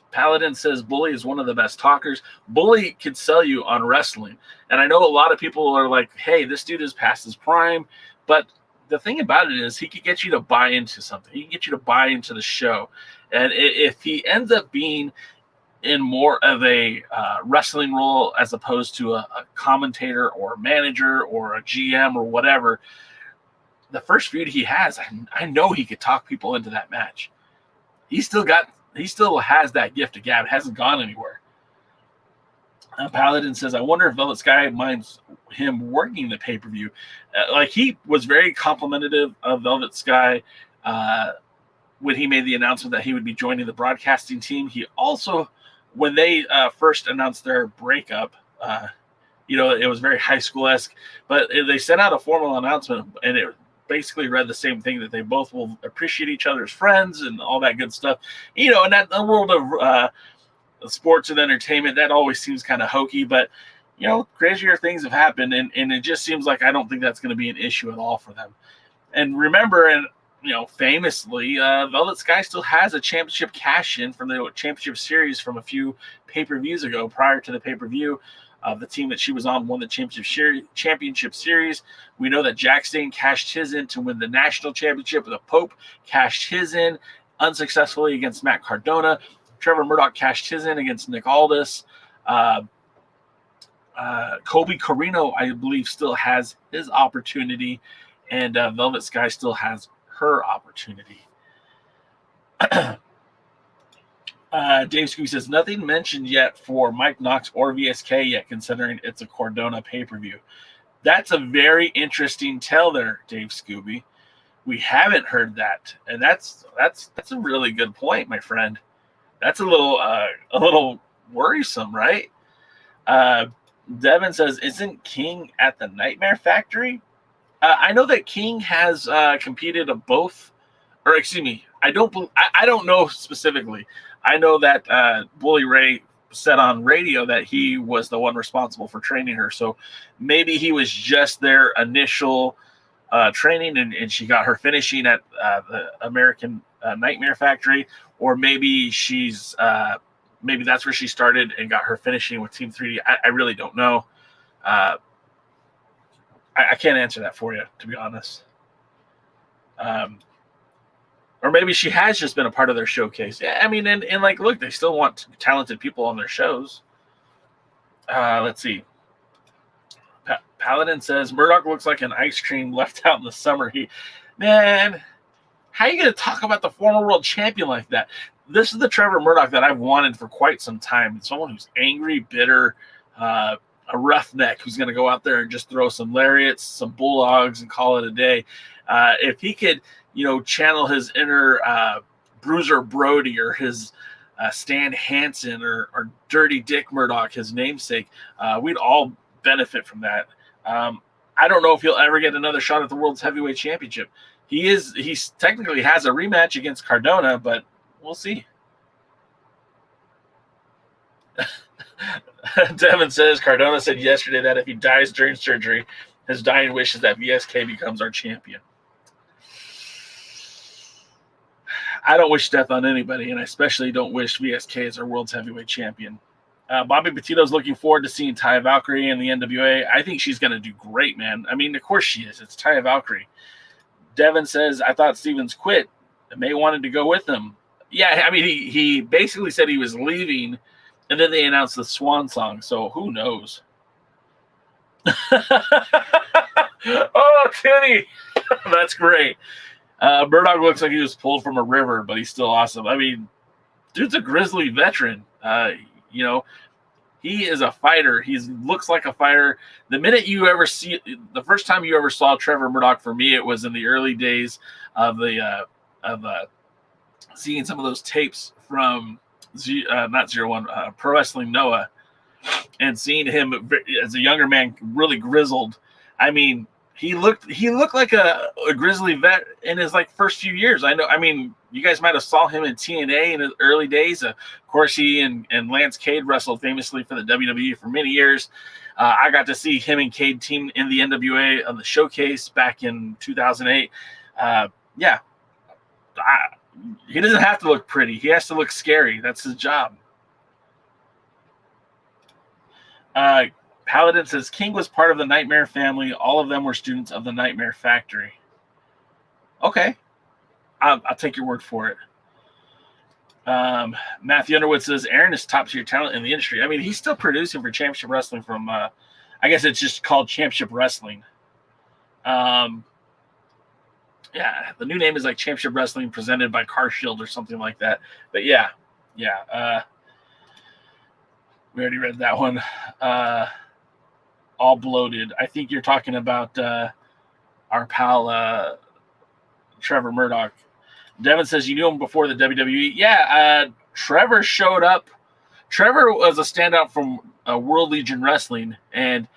Speaker 1: Paladin says Bully is one of the best talkers. Bully could sell you on wrestling. And I know a lot of people are like, hey, this dude is past his prime. But the thing about it is he could get you to buy into something. He can get you to buy into the show. And if he ends up being in more of a wrestling role as opposed to a commentator or a manager or a GM or whatever, the first feud he has, I know he could talk people into that match. He still has that gift of gab. It hasn't gone anywhere. Paladin says, I wonder if Velvet Sky minds him working the pay-per-view. He was very complimentary of Velvet Sky when he made the announcement that he would be joining the broadcasting team. He also, when they first announced their breakup, it was very high school-esque, but they sent out a formal announcement, and it basically read the same thing, that they both will appreciate each other's friends and all that good stuff. And that the world of sports and entertainment, that always seems kind of hokey, but crazier things have happened, and it just seems like I don't think that's going to be an issue at all for them. And remember, famously, Velvet Sky still has a championship cash-in from the championship series from a few pay-per-views ago. Prior to the pay-per-view, the team that she was on won the championship series. We know that Jack Stain cashed his in to win the national championship. The Pope cashed his in unsuccessfully against Matt Cardona. Trevor Murdoch cashed his in against Nick Aldis. Colby Corino, I believe, still has his opportunity, and Velvet Sky still has her opportunity. Dave Scooby says, nothing mentioned yet for Mike Knox or VSK yet, considering it's a Cardona pay-per-view. That's a very interesting tell there, Dave Scooby. We haven't heard that, and that's a really good point, my friend. That's a little worrisome, right? Devin says, isn't King at the Nightmare Factory? I know that King has competed of both, or excuse me, I don't know specifically. I know that Bully Ray said on radio that he was the one responsible for training her. So maybe he was just their initial training, and she got her finishing at the American Nightmare Factory, or maybe she's maybe that's where she started and got her finishing with Team 3D. I really don't know. I can't answer that for you, to be honest. Or maybe she has just been a part of their showcase. Yeah, I mean, and like, look, they still want talented people on their shows. Let's see. Paladin says, Murdoch looks like an ice cream left out in the summer heat. Man, how are you going to talk about the former world champion like that? This is the Trevor Murdoch that I've wanted for quite some time. Someone who's angry, bitter, a roughneck who's going to go out there and just throw some lariats, some bulldogs, and call it a day. If he could, channel his inner Bruiser Brody or his Stan Hansen or Dirty Dick Murdoch, his namesake, we'd all benefit from that. I don't know if he'll ever get another shot at the World's Heavyweight Championship. He technically has a rematch against Cardona, but we'll see. Devin says, Cardona said yesterday that if he dies during surgery, his dying wish is that VSK becomes our champion. I don't wish death on anybody, and I especially don't wish VSK as our World's Heavyweight Champion. Bobby Petito's looking forward to seeing Taya Valkyrie in the NWA. I think she's going to do great, man. I mean, of course she is. It's Taya Valkyrie. Devin says, I thought Stevens quit. May wanted to go with him. Yeah, I mean, he basically said he was leaving, and then they announced the Swan Song, so who knows? Oh, Kenny! That's great. Murdoch looks like he was pulled from a river, but he's still awesome. I mean, dude's a grizzly veteran. He is a fighter. He looks like a fighter. The first time you ever saw Trevor Murdoch, for me, it was in the early days of seeing some of those tapes from Pro Wrestling Noah, and seeing him as a younger man, really grizzled. I mean, he looked like a grizzly vet in his first few years. I know. I mean, you guys might have saw him in TNA in his early days. Of course, he and Lance Cade wrestled famously for the WWE for many years. I got to see him and Cade team in the NWA on the showcase back in 2008. He doesn't have to look pretty. He has to look scary. That's his job. Paladin says, King was part of the Nightmare family. All of them were students of the Nightmare Factory. Okay. I'll take your word for it. Matthew Underwood says, Aaron is top-tier talent in the industry. I mean, he's still producing for Championship Wrestling from, I guess it's just called Championship Wrestling. Yeah, the new name is Championship Wrestling presented by Car Shield or something like that. But yeah. We already read that one. All bloated. I think you're talking about our pal Trevor Murdoch. Devin says, you knew him before the WWE. Yeah, Trevor showed up. Trevor was a standout from World Legion Wrestling, and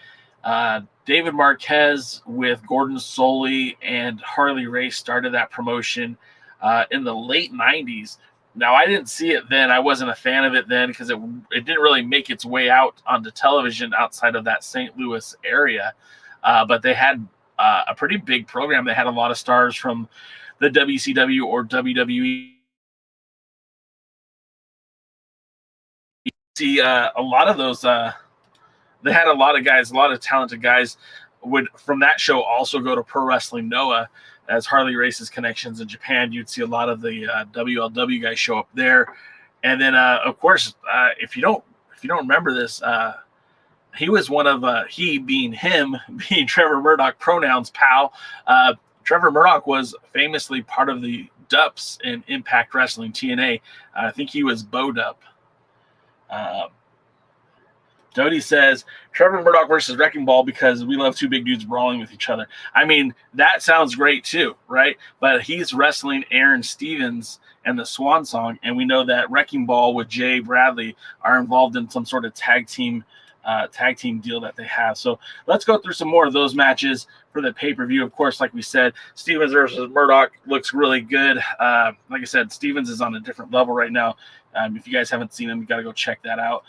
Speaker 1: David Marquez with Gordon Soley and Harley Race started that promotion in the late 90s. Now, I didn't see it then. I wasn't a fan of it then because it didn't really make its way out onto television outside of that St. Louis area. But they had a pretty big program. They had a lot of stars from the WCW or WWE. See, a lot of those, they had a lot of guys, a lot of talented guys would, from that show, also go to Pro Wrestling Noah. As Harley Race's connections in Japan, you'd see a lot of the WLW guys show up there. And then, of course, if you don't remember this, he was one of, he being him, being Trevor Murdoch, pronouns pal. Trevor Murdoch was famously part of the Dups in Impact Wrestling TNA. I think he was Bo Dup. Dodie says, Trevor Murdoch versus Wrecking Ball because we love two big dudes brawling with each other. I mean, that sounds great too, right? But he's wrestling Aaron Stevens and the Swan Song, and we know that Wrecking Ball with Jay Bradley are involved in some sort of tag team deal that they have. So let's go through some more of those matches for the pay-per-view. Of course, like we said, Stevens versus Murdoch looks really good. Like I said, Stevens is on a different level right now. If you guys haven't seen him, you got to go check that out.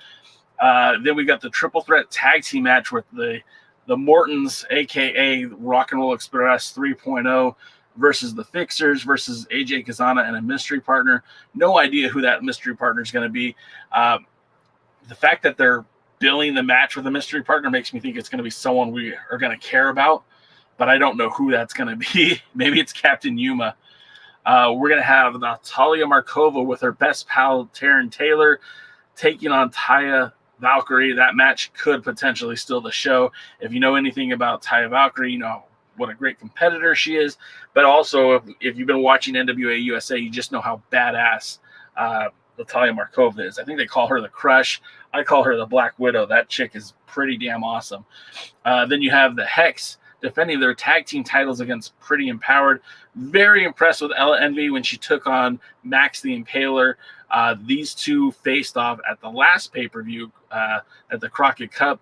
Speaker 1: Then we got the triple threat tag team match with the the Mortons, a.k.a. Rock and Roll Express 3.0, versus the Fixers versus AJ Kazana and a mystery partner. No idea who that mystery partner is going to be. The fact that they're billing the match with a mystery partner makes me think it's going to be someone we are going to care about, but I don't know who that's going to be. Maybe it's Captain Yuma. We're going to have Natalia Markova with her best pal, Taryn Taylor, taking on Taya Valkyrie. That match could potentially steal the show. If you know anything about Taya Valkyrie, you know what a great competitor she is. But also, if you've been watching NWA USA, you just know how badass Natalia Markova is. I think they call her the Crush. I call her the Black Widow. That chick is pretty damn awesome. Then you have the Hex defending their tag team titles against Pretty Empowered. Very impressed with Ella Envy when she took on Max the Impaler. These two faced off at the last pay-per-view at the Crockett Cup.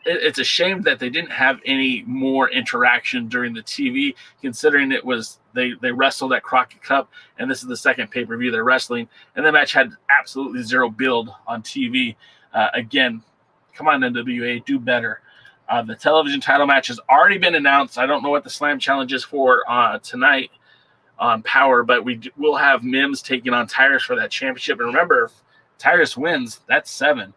Speaker 1: It's a shame that they didn't have any more interaction during the TV, considering it was they wrestled at Crockett Cup, and this is the second pay-per-view they're wrestling, and the match had absolutely zero build on TV. Again, come on, NWA, do better. The television title match has already been announced. I don't know what the Slam Challenge is for tonight on Power, but we will have Mims taking on Tyrus for that championship. And remember, if Tyrus wins, that's 7.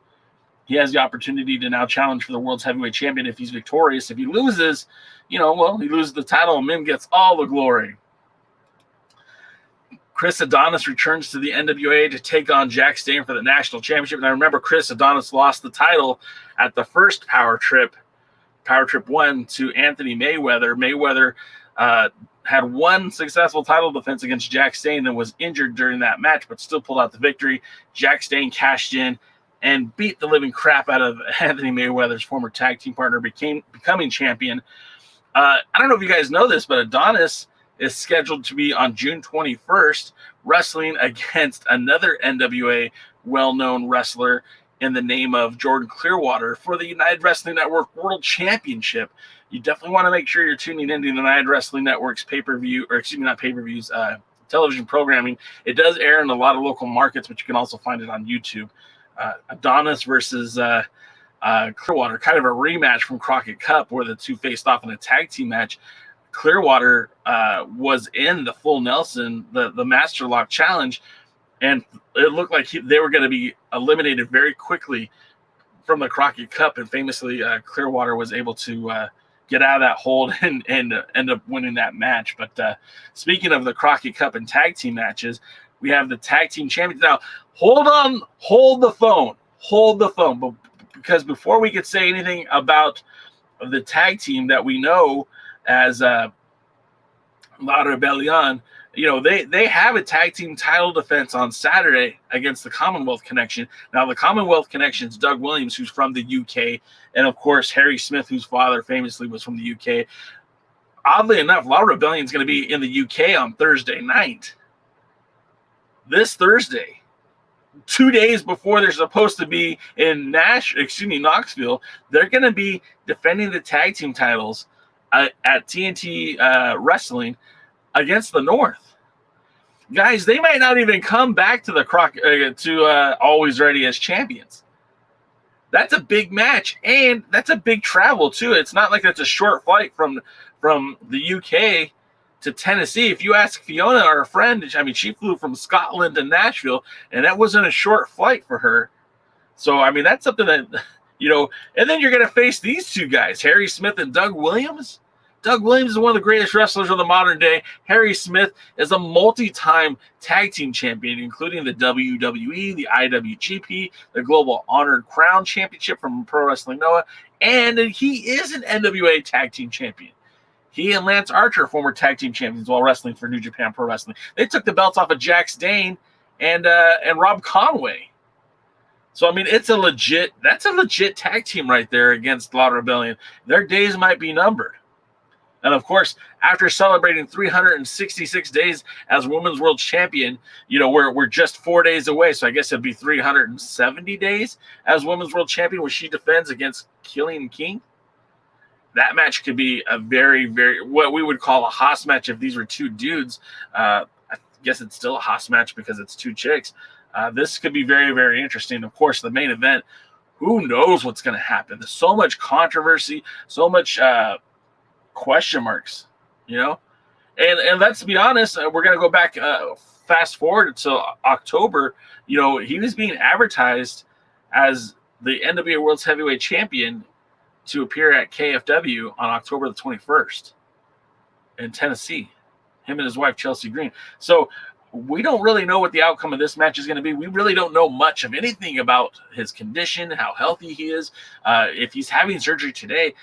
Speaker 1: He has the opportunity to now challenge for the world's heavyweight champion if he's victorious. If he loses, he loses the title and Mim gets all the glory. Chris Adonis returns to the NWA to take on Jack Stane for the national championship. And I remember Chris Adonis lost the title at the first Power Trip 1 to Anthony Mayweather. Mayweather had one successful title defense against Jack Stane and was injured during that match, but still pulled out the victory. Jack Stane cashed in and beat the living crap out of Anthony Mayweather's former tag team partner, becoming champion. I don't know if you guys know this, but Adonis is scheduled to be on June 21st wrestling against another NWA well-known wrestler in the name of Jordan Clearwater for the United Wrestling Network World Championship. You definitely want to make sure you're tuning into the United Wrestling Network's television programming. It does air in a lot of local markets, but you can also find it on YouTube. Adonis versus Clearwater, kind of a rematch from Crockett Cup where the two faced off in a tag team match. Clearwater was in the Full Nelson, the Master Lock Challenge, and it looked like they were going to be eliminated very quickly from the Crockett Cup, and famously Clearwater was able to get out of that hold and end up winning that match. But speaking of the Crockett Cup and tag team matches, we have the tag team champions. Now, hold the phone, but because before we could say anything about the tag team that we know as La Rebellion, they have a tag team title defense on Saturday against the Commonwealth Connection. Now, the Commonwealth Connection is Doug Williams, who's from the UK, and of course Harry Smith, whose father famously was from the UK. Oddly enough, La Rebellion is going to be in the UK on Thursday night. This Thursday, 2 days before they're supposed to be in Knoxville, they're going to be defending the tag team titles at TNT Wrestling against the North. Guys, they might not even come back to the Alwayz Ready as champions. That's a big match, and that's a big travel too. It's not like it's a short flight from the UK to Tennessee. If you ask Fiona, our friend, she flew from Scotland to Nashville, and that wasn't a short flight for her. So, that's something that, and then you're going to face these two guys, Harry Smith and Doug Williams. Doug Williams is one of the greatest wrestlers of the modern day. Harry Smith is a multi-time tag team champion, including the WWE, the IWGP, the Global Honored Crown Championship from Pro Wrestling Noah, and he is an NWA tag team champion. He and Lance Archer, former tag team champions while wrestling for New Japan Pro Wrestling. They took the belts off of Jack Stane and Rob Conway. So, that's a legit tag team right there against La Rebellion. Their days might be numbered. And of course, after celebrating 366 days as Women's World Champion, we're just 4 days away. So I guess it'd be 370 days as Women's World Champion when she defends against KiLynn King. That match could be a very, very, what we would call a Haas match if these were two dudes. I guess it's still a Haas match because it's two chicks. This could be very, very interesting. Of course, the main event who knows what's going to happen? There's so much controversy, so much question marks, you know? And let's be honest, we're going to go back, fast forward to October. You know, he was being advertised as the NWA World's Heavyweight Champion to appear at KFW on October the 21st in Tennessee, him and his wife, Chelsea Green. So we don't really know what the outcome of this match is going to be. We really don't know much of anything about his condition, how healthy he is. If he's having surgery today,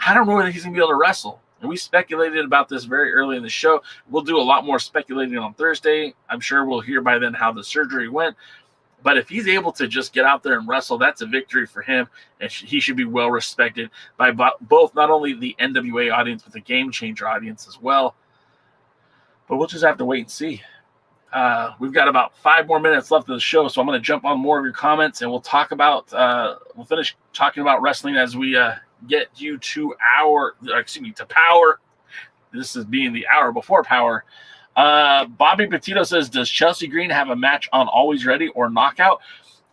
Speaker 1: I don't know whether he's going to be able to wrestle. And we speculated about this very early in the show. We'll do a lot more speculating on Thursday. I'm sure we'll hear by then how the surgery went. But if he's able to just get out there and wrestle, that's a victory for him. And he should be well respected by both not only the NWA audience, but the Game Changer audience as well. But we'll just have to wait and see. We've got about 5 more minutes left of the show, so I'm going to jump on more of your comments, and we'll talk about we'll finish talking about wrestling as we get you to Power. This is being the hour before Power. Bobby Petito says, does Chelsea Green have a match on Alwayz Ready or Knockout?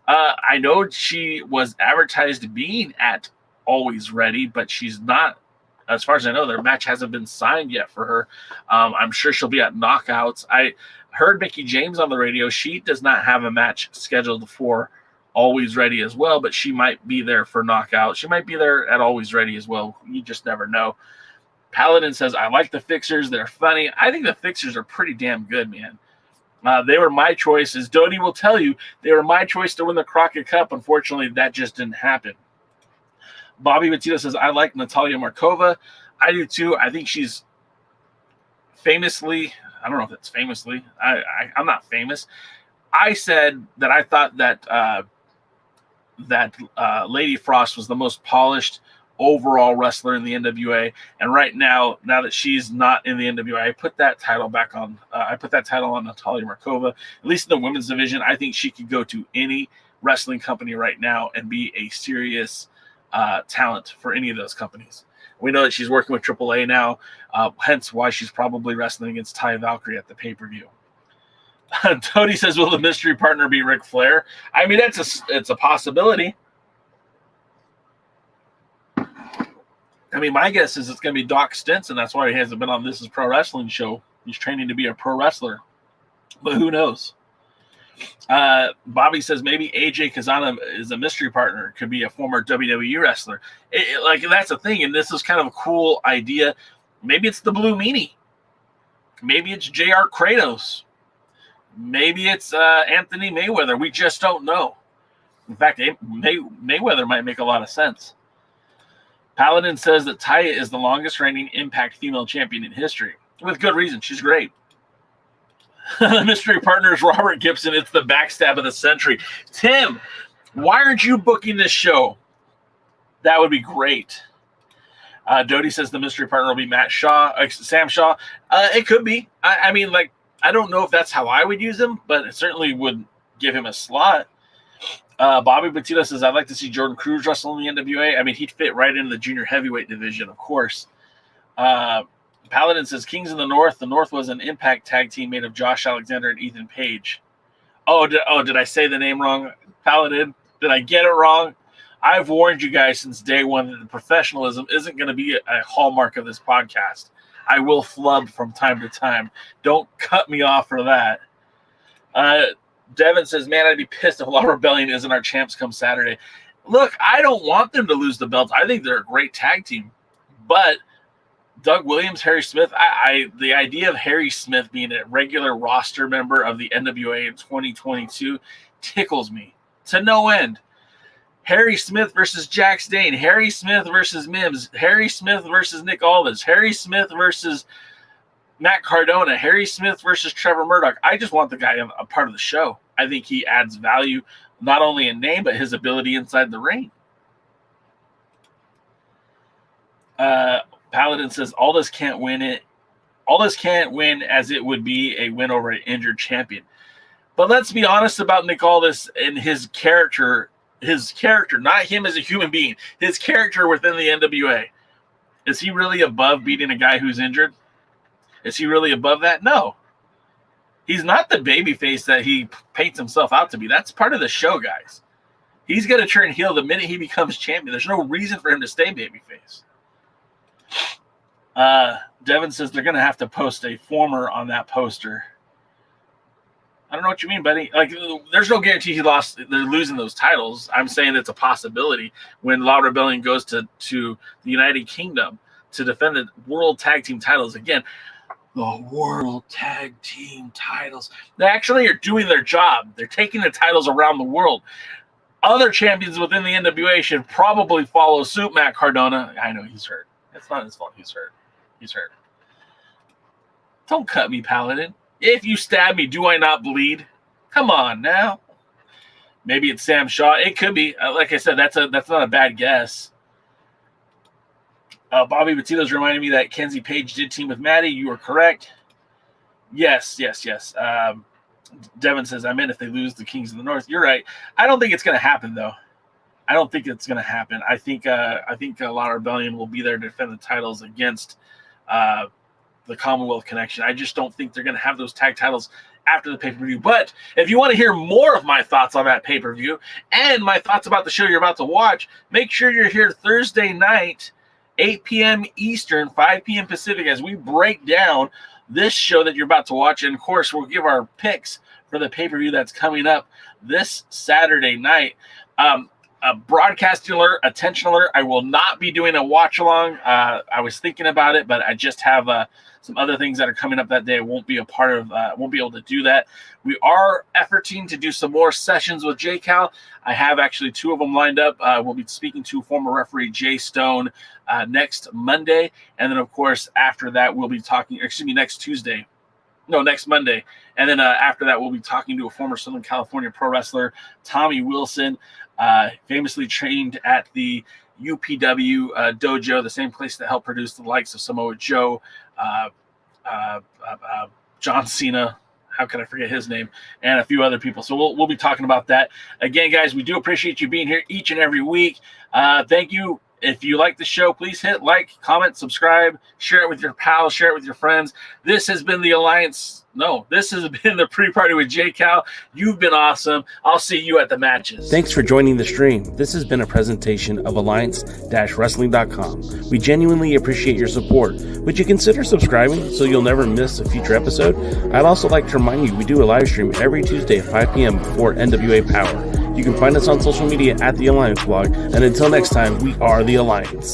Speaker 1: I know she was advertised being at Alwayz Ready, but she's not. As far as I know, their match hasn't been signed yet for her. I'm sure she'll be at Knockouts. I heard Mickie James on the radio. She does not have a match scheduled for Alwayz Ready as well, but she might be there for Knockout. She might be there at Alwayz Ready as well. You just never know. Paladin says, I like the Fixers. They're funny. I think the Fixers are pretty damn good, man. They were my choice. As Doty will tell you, they were my choice to win the Crockett Cup. Unfortunately, that just didn't happen. Bobby Petito says, I like Natalia Markova. I do too. I think she's famously, I don't know if it's famously. I'm not famous. I said that I thought that Lady Frost was the most polished overall wrestler in the NWA, and right now that she's not in the NWA, I put that title back on. I put that title on Natalia Markova. At least in the women's division, I think she could go to any wrestling company right now and be a serious talent for any of those companies. We know that she's working with AAA now, hence why she's probably wrestling against Ty Valkyrie at the pay-per-view. Tony says, will the mystery partner be Ric Flair? I mean, it's a possibility. I mean, my guess is it's going to be Doc Stinson. That's why he hasn't been on This Is Pro Wrestling show. He's training to be a pro wrestler. But who knows? Bobby says maybe AJ Kazana is a mystery partner. Could be a former WWE wrestler. Like, that's a thing, and this is kind of a cool idea. Maybe it's the Blue Meanie. Maybe it's JR Kratos. Maybe it's Anthony Mayweather. We just don't know. In fact, Mayweather might make a lot of sense. Paladin says that Taya is the longest reigning Impact female champion in history. With good reason. She's great. The mystery partner is Robert Gibson. It's the backstab of the century. Tim, why aren't you booking this show? That would be great. Doty says the mystery partner will be Sam Shaw. It could be. I mean, like, I don't know if that's how I would use him, but it certainly would give him a slot. Bobby Petito says, I'd like to see Jordan Cruz wrestle in the NWA. I mean, he'd fit right into the junior heavyweight division, of course. Paladin says, Kings of the North. The North was an Impact tag team made of Josh Alexander and Ethan Page. Did I say the name wrong? Paladin, did I get it wrong? I've warned you guys since day one that the professionalism isn't going to be a hallmark of this podcast. I will flub from time to time. Don't cut me off for that. Devin says, man, I'd be pissed if Law Rebellion isn't our champs come Saturday. Look, I don't want them to lose the belts. I think they're a great tag team. But Doug Williams, Harry Smith, the idea of Harry Smith being a regular roster member of the NWA in 2022 tickles me to no end. Harry Smith versus Jax Dane, Harry Smith versus Mims, Harry Smith versus Nick Aldis, Harry Smith versus Matt Cardona, Harry Smith versus Trevor Murdoch. I just want the guy a part of the show. I think he adds value, not only in name, but his ability inside the ring. Paladin says, Aldis can't win it. Aldis can't win as it would be a win over an injured champion. But let's be honest about Nick Aldis and his character, not him as a human being, his character within the NWA. Is he really above beating a guy who's injured? Is he really above that? No. He's not the babyface that he paints himself out to be. That's part of the show, guys. He's going to turn heel the minute he becomes champion. There's no reason for him to stay babyface. Devin says they're going to have to post a former on that poster. I don't know what you mean, buddy. Like, there's no guarantee they're losing those titles. I'm saying it's a possibility when La Rebellion goes to the United Kingdom to defend the World Tag Team titles again. The World Tag Team titles. They actually are doing their job. They're taking the titles around the world. Other champions within the NWA should probably follow suit. Matt Cardona. I know he's hurt. It's not his fault. He's hurt. He's hurt. Don't cut me, Paladin. If you stab me, do I not bleed? Come on now. Maybe it's Sam Shaw. It could be. Like I said, that's not a bad guess. Bobby Battito's reminding me that Kenzie Paige did team with Maddie. You are correct. Yes. Devin says, I meant if they lose the Kings of the North. You're right. I don't think it's going to happen, though. I don't think it's going to happen. I think La Rebellion will be there to defend the titles against the Commonwealth Connection. I just don't think they're going to have those tag titles after the pay-per-view. But if you want to hear more of my thoughts on that pay-per-view and my thoughts about the show you're about to watch, make sure you're here Thursday night, 8 p.m. Eastern, 5 p.m. Pacific, as we break down this show that you're about to watch. And, of course, we'll give our picks for the pay-per-view that's coming up this Saturday night. A broadcasting alert, attention alert. I will not be doing a watch-along. I was thinking about it, but I just have some other things that are coming up that day. I won't be a part of, won't be able to do that. We are efforting to do some more sessions with J-Cal. I have actually 2 of them lined up. We'll be speaking to former referee Jay Stone next Monday. And then, of course, after that, we'll be talking, next Tuesday. No, next Monday. And then after that, we'll be talking to a former Southern California pro wrestler, Tommy Wilson, famously trained at the UPW dojo, the same place that helped produce the likes of Samoa Joe, John Cena, how can I forget his name, and a few other people. So we'll be talking about that. Again, guys, we do appreciate you being here each and every week. Thank you. If you like the show, please hit like, comment, subscribe, share it with your pals, share it with your friends. This has been the Alliance. No, this has been the pre-party with J-Cal. You've been awesome. I'll see you at the matches.
Speaker 2: Thanks for joining the stream. This has been a presentation of Alliance-Wrestling.com. We genuinely appreciate your support. Would you consider subscribing so you'll never miss a future episode? I'd also like to remind you we do a live stream every Tuesday at 5 p.m. before NWA Power. You can find us on social media at The Alliance Blog. And until next time, we are The Alliance.